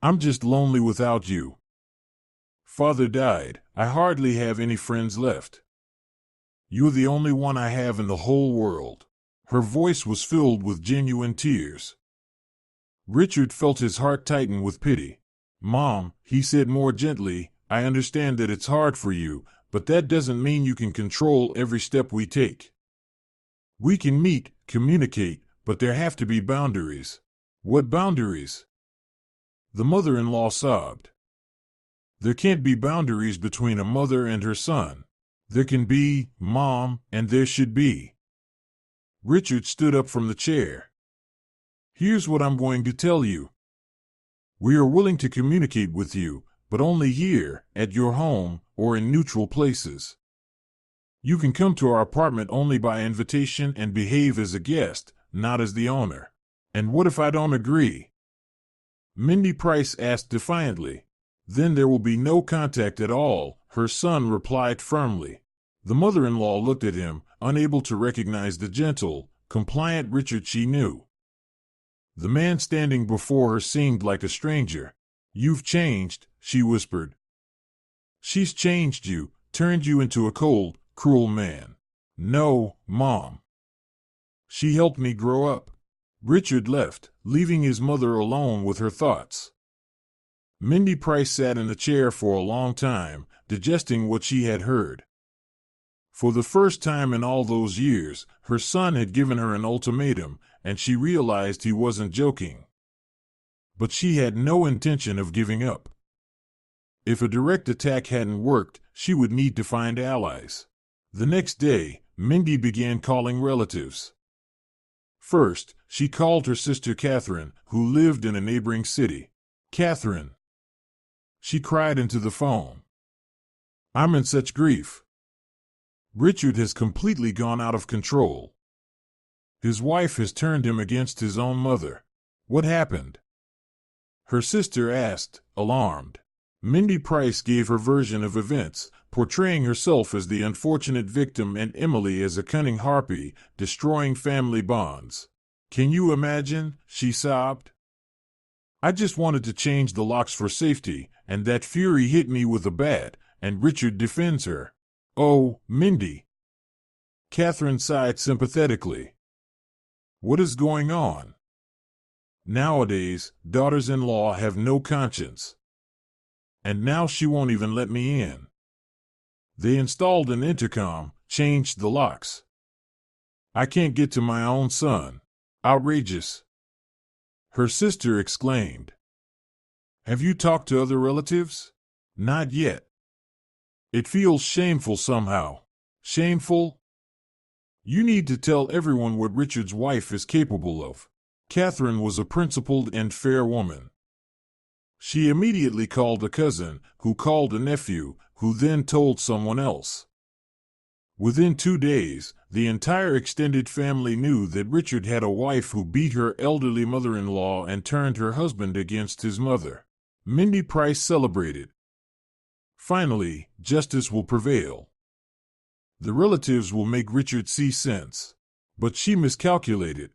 I'm just lonely without you. Father died, I hardly have any friends left. You're the only one I have in the whole world." Her voice was filled with genuine tears. Richard felt his heart tighten with pity. "Mom," he said more gently, "I understand that it's hard for you, but that doesn't mean you can control every step we take. We can meet, communicate, but there have to be boundaries." "What boundaries?" The mother-in-law sobbed. "There can't be boundaries between a mother and her son. There can be, Mom, and there should be." Richard stood up from the chair. "Here's what I'm going to tell you. We are willing to communicate with you, but only here, at your home, or in neutral places. You can come to our apartment only by invitation and behave as a guest, not as the owner." "And what if I don't agree?" Mindy Price asked defiantly. "Then there will be no contact at all," her son replied firmly. The mother-in-law looked at him, unable to recognize the gentle, compliant Richard she knew. The man standing before her seemed like a stranger. "You've changed," she whispered. "She's changed you, turned you into a cold, cruel man." "No, Mom. She helped me grow up." Richard left, leaving his mother alone with her thoughts. Mindy Price sat in the chair for a long time, digesting what she had heard. For the first time in all those years, her son had given her an ultimatum, and she realized he wasn't joking. But she had no intention of giving up. If a direct attack hadn't worked, she would need to find allies. The next day, Mindy began calling relatives. First, she called her sister Catherine, who lived in a neighboring city. "Catherine," she cried into the phone, "I'm in such grief. Richard has completely gone out of control. His wife has turned him against his own mother." "What happened?" her sister asked, alarmed. Mindy Price gave her version of events, portraying herself as the unfortunate victim and Emily as a cunning harpy, destroying family bonds. "Can you imagine?" she sobbed. "I just wanted to change the locks for safety, and that fury hit me with a bat, and Richard defends her." "Oh, Mindy." Catherine sighed sympathetically. "What is going on? Nowadays, daughters-in-law have no conscience. And now she won't even let me in. They installed an intercom, changed the locks. I can't get to my own son. Outrageous," her sister exclaimed. "Have you talked to other relatives?" "Not yet. It feels shameful somehow." "Shameful? You need to tell everyone what Richard's wife is capable of." Catherine was a principled and fair woman. She immediately called a cousin, who called a nephew, who then told someone else. Within 2 days, the entire extended family knew that Richard had a wife who beat her elderly mother-in-law and turned her husband against his mother. Mindy Price celebrated. Finally, justice will prevail. The relatives will make Richard see sense. But she miscalculated.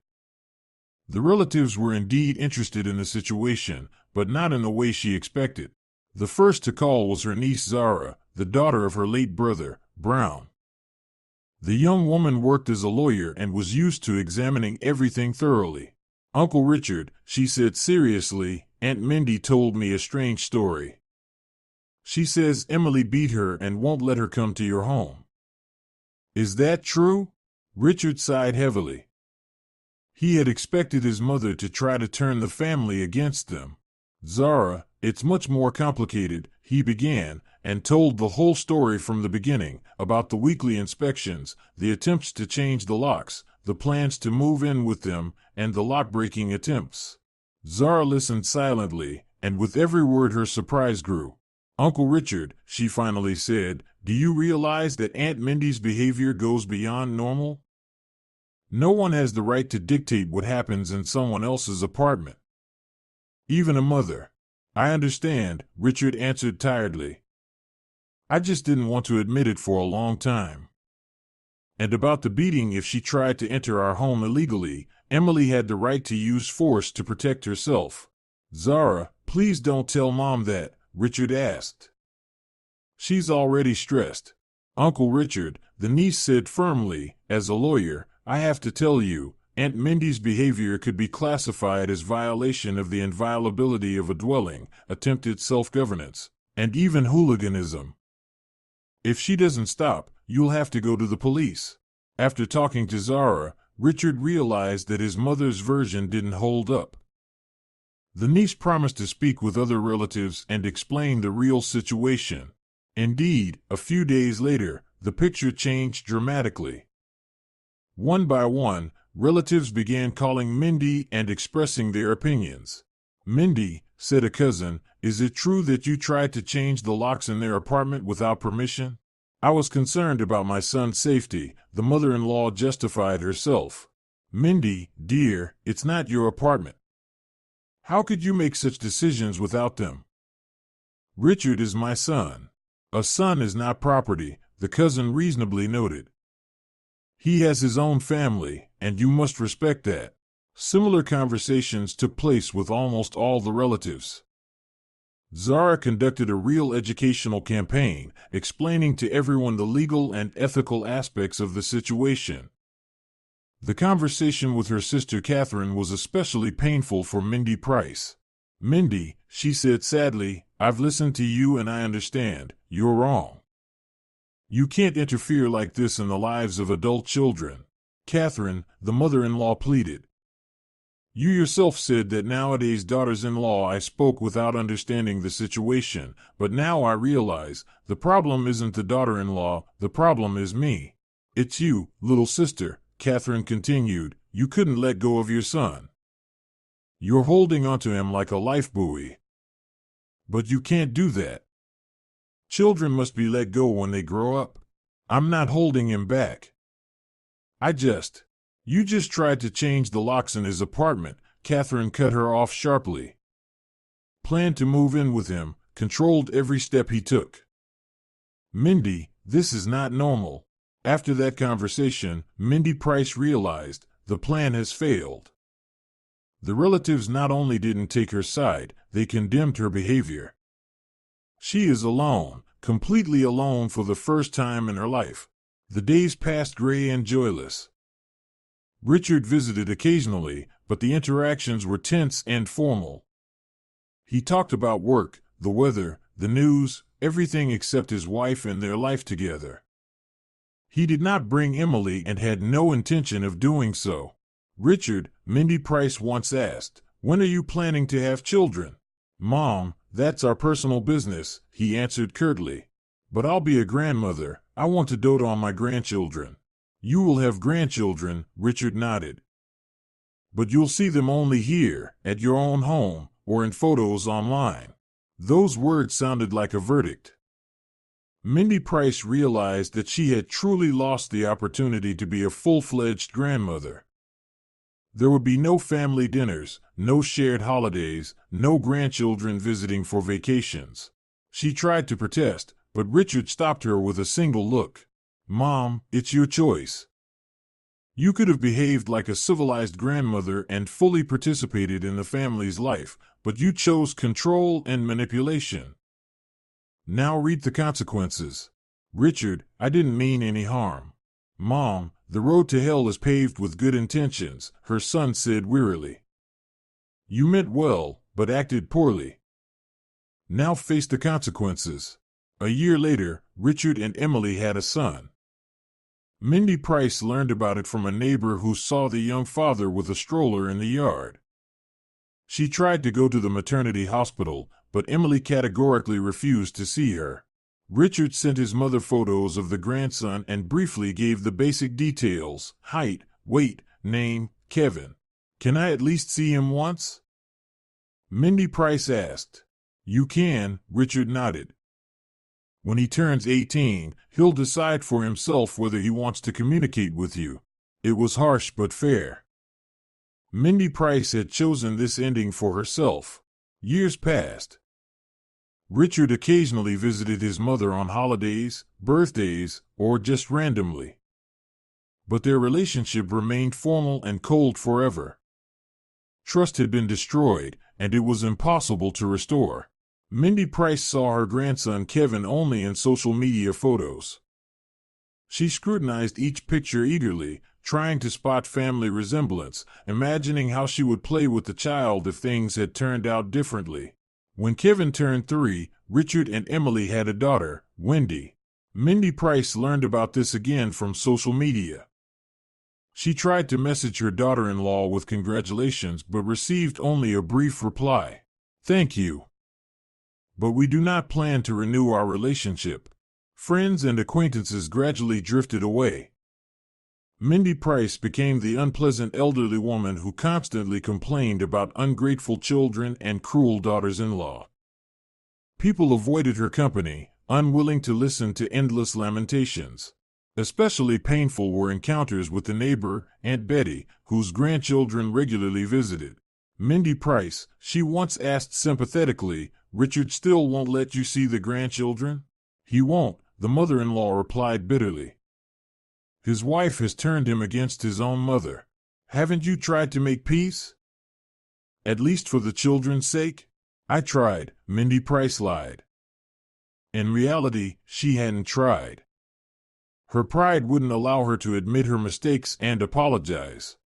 The relatives were indeed interested in the situation, but not in the way she expected. The first to call was her niece Zara, the daughter of her late brother, Brown. The young woman worked as a lawyer and was used to examining everything thoroughly. "Uncle Richard," she said seriously, "Aunt Mindy told me a strange story. She says Emily beat her and won't let her come to your home." "Is that true?" Richard sighed heavily. He had expected his mother to try to turn the family against them. "Zara, it's much more complicated," he began, and told the whole story from the beginning, about the weekly inspections, the attempts to change the locks, the plans to move in with them, and the lock-breaking attempts. Zara listened silently, and with every word her surprise grew. "Uncle Richard," she finally said, "do you realize that Aunt Mindy's behavior goes beyond normal? No one has the right to dictate what happens in someone else's apartment. Even a mother." "I understand," Richard answered tiredly. "I just didn't want to admit it for a long time. And about the beating, if she tried to enter our home illegally, Emily had the right to use force to protect herself." "Zara, please don't tell Mom that," Richard asked. "She's already stressed." "Uncle Richard," the niece said firmly, "as a lawyer, I have to tell you, Aunt Mindy's behavior could be classified as violation of the inviolability of a dwelling, attempted self-governance, and even hooliganism. If she doesn't stop, you'll have to go to the police." After talking to Zara, Richard realized that his mother's version didn't hold up. The niece promised to speak with other relatives and explain the real situation. Indeed, a few days later, the picture changed dramatically. One by one, relatives began calling Mindy and expressing their opinions. "Mindy," said a cousin, "is it true that you tried to change the locks in their apartment without permission?" "I was concerned about my son's safety," the mother-in-law justified herself. "Mindy, dear, it's not your apartment. How could you make such decisions without them?" "Richard is my son." "A son is not property," the cousin reasonably noted. "He has his own family, and you must respect that." Similar conversations took place with almost all the relatives. Zara conducted a real educational campaign, explaining to everyone the legal and ethical aspects of the situation. The conversation with her sister Catherine was especially painful for Mindy Price. "Mindy," she said sadly, "I've listened to you and I understand, you're wrong. You can't interfere like this in the lives of adult children." "Catherine," the mother-in-law pleaded. You yourself said that nowadays daughters-in-law I spoke without understanding the situation, but now I realize the problem isn't the daughter-in-law, the problem is me. It's you, little sister, Catherine continued. You couldn't let go of your son. You're holding onto him like a life buoy. But you can't do that. Children must be let go when they grow up. I'm not holding him back. You just tried to change the locks in his apartment, Catherine cut her off sharply. Planned to move in with him, controlled every step he took. Mindy, this is not normal. After that conversation, Mindy Price realized the plan has failed. The relatives not only didn't take her side, they condemned her behavior. She is alone, completely alone for the first time in her life. The days passed gray and joyless. Richard visited occasionally, but the interactions were tense and formal. He talked about work, the weather, the news, everything except his wife and their life together. He did not bring Emily and had no intention of doing so. Richard, Mindy Price once asked, "When are you planning to have children?" "Mom, that's our personal business," he answered curtly. "But I'll be a grandmother. I want to dote on my grandchildren." "You will have grandchildren," Richard nodded. "But you'll see them only here, at your own home, or in photos online." Those words sounded like a verdict. Mindy Price realized that she had truly lost the opportunity to be a full-fledged grandmother. There would be no family dinners, no shared holidays, no grandchildren visiting for vacations. She tried to protest, but Richard stopped her with a single look. "Mom, it's your choice. You could have behaved like a civilized grandmother and fully participated in the family's life, but you chose control and manipulation. Now reap the consequences." "Richard, I didn't mean any harm." "Mom, the road to hell is paved with good intentions," her son said wearily. "You meant well, but acted poorly. Now face the consequences." A year later, Richard and Emily had a son. Mindy Price learned about it from a neighbor who saw the young father with a stroller in the yard. She tried to go to the maternity hospital, but Emily categorically refused to see her. Richard sent his mother photos of the grandson and briefly gave the basic details: height, weight, name, Kevin. "Can I at least see him once?" Mindy Price asked. "You can," Richard nodded. "When he turns 18, he'll decide for himself whether he wants to communicate with you." It was harsh but fair. Mindy Price had chosen this ending for herself. Years passed. Richard occasionally visited his mother on holidays, birthdays, or just randomly. But their relationship remained formal and cold forever. Trust had been destroyed, and it was impossible to restore. Mindy Price saw her grandson Kevin only in social media photos. She scrutinized each picture eagerly, trying to spot family resemblance, imagining how she would play with the child if things had turned out differently. When Kevin turned 3, Richard and Emily had a daughter, Wendy. Mindy Price learned about this again from social media. She tried to message her daughter-in-law with congratulations but received only a brief reply. "Thank you. But we do not plan to renew our relationship." Friends and acquaintances gradually drifted away. Mindy Price became the unpleasant elderly woman who constantly complained about ungrateful children and cruel daughters-in-law. People avoided her company, unwilling to listen to endless lamentations. Especially painful were encounters with the neighbor, Aunt Betty, whose grandchildren regularly visited. Mindy Price, she once asked sympathetically, "Richard still won't let you see the grandchildren?" "He won't," the mother-in-law replied bitterly. "His wife has turned him against his own mother. Haven't you tried to make peace? At least for the children's sake?" "I tried," Mindy Price lied. In reality, she hadn't tried. Her pride wouldn't allow her to admit her mistakes and apologize.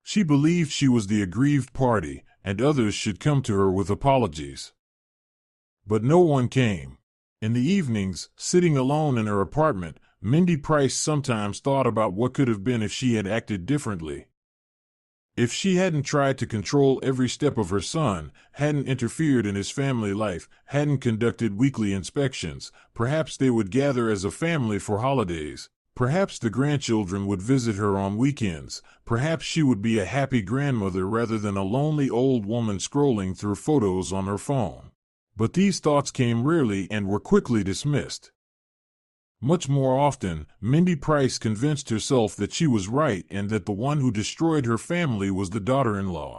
She believed she was the aggrieved party, and others should come to her with apologies. But no one came. In the evenings, sitting alone in her apartment, Mindy Price sometimes thought about what could have been if she had acted differently. If she hadn't tried to control every step of her son, hadn't interfered in his family life, hadn't conducted weekly inspections, perhaps they would gather as a family for holidays. Perhaps the grandchildren would visit her on weekends. Perhaps she would be a happy grandmother rather than a lonely old woman scrolling through photos on her phone. But these thoughts came rarely and were quickly dismissed. Much more often, Mindy Price convinced herself that she was right and that the one who destroyed her family was the daughter-in-law.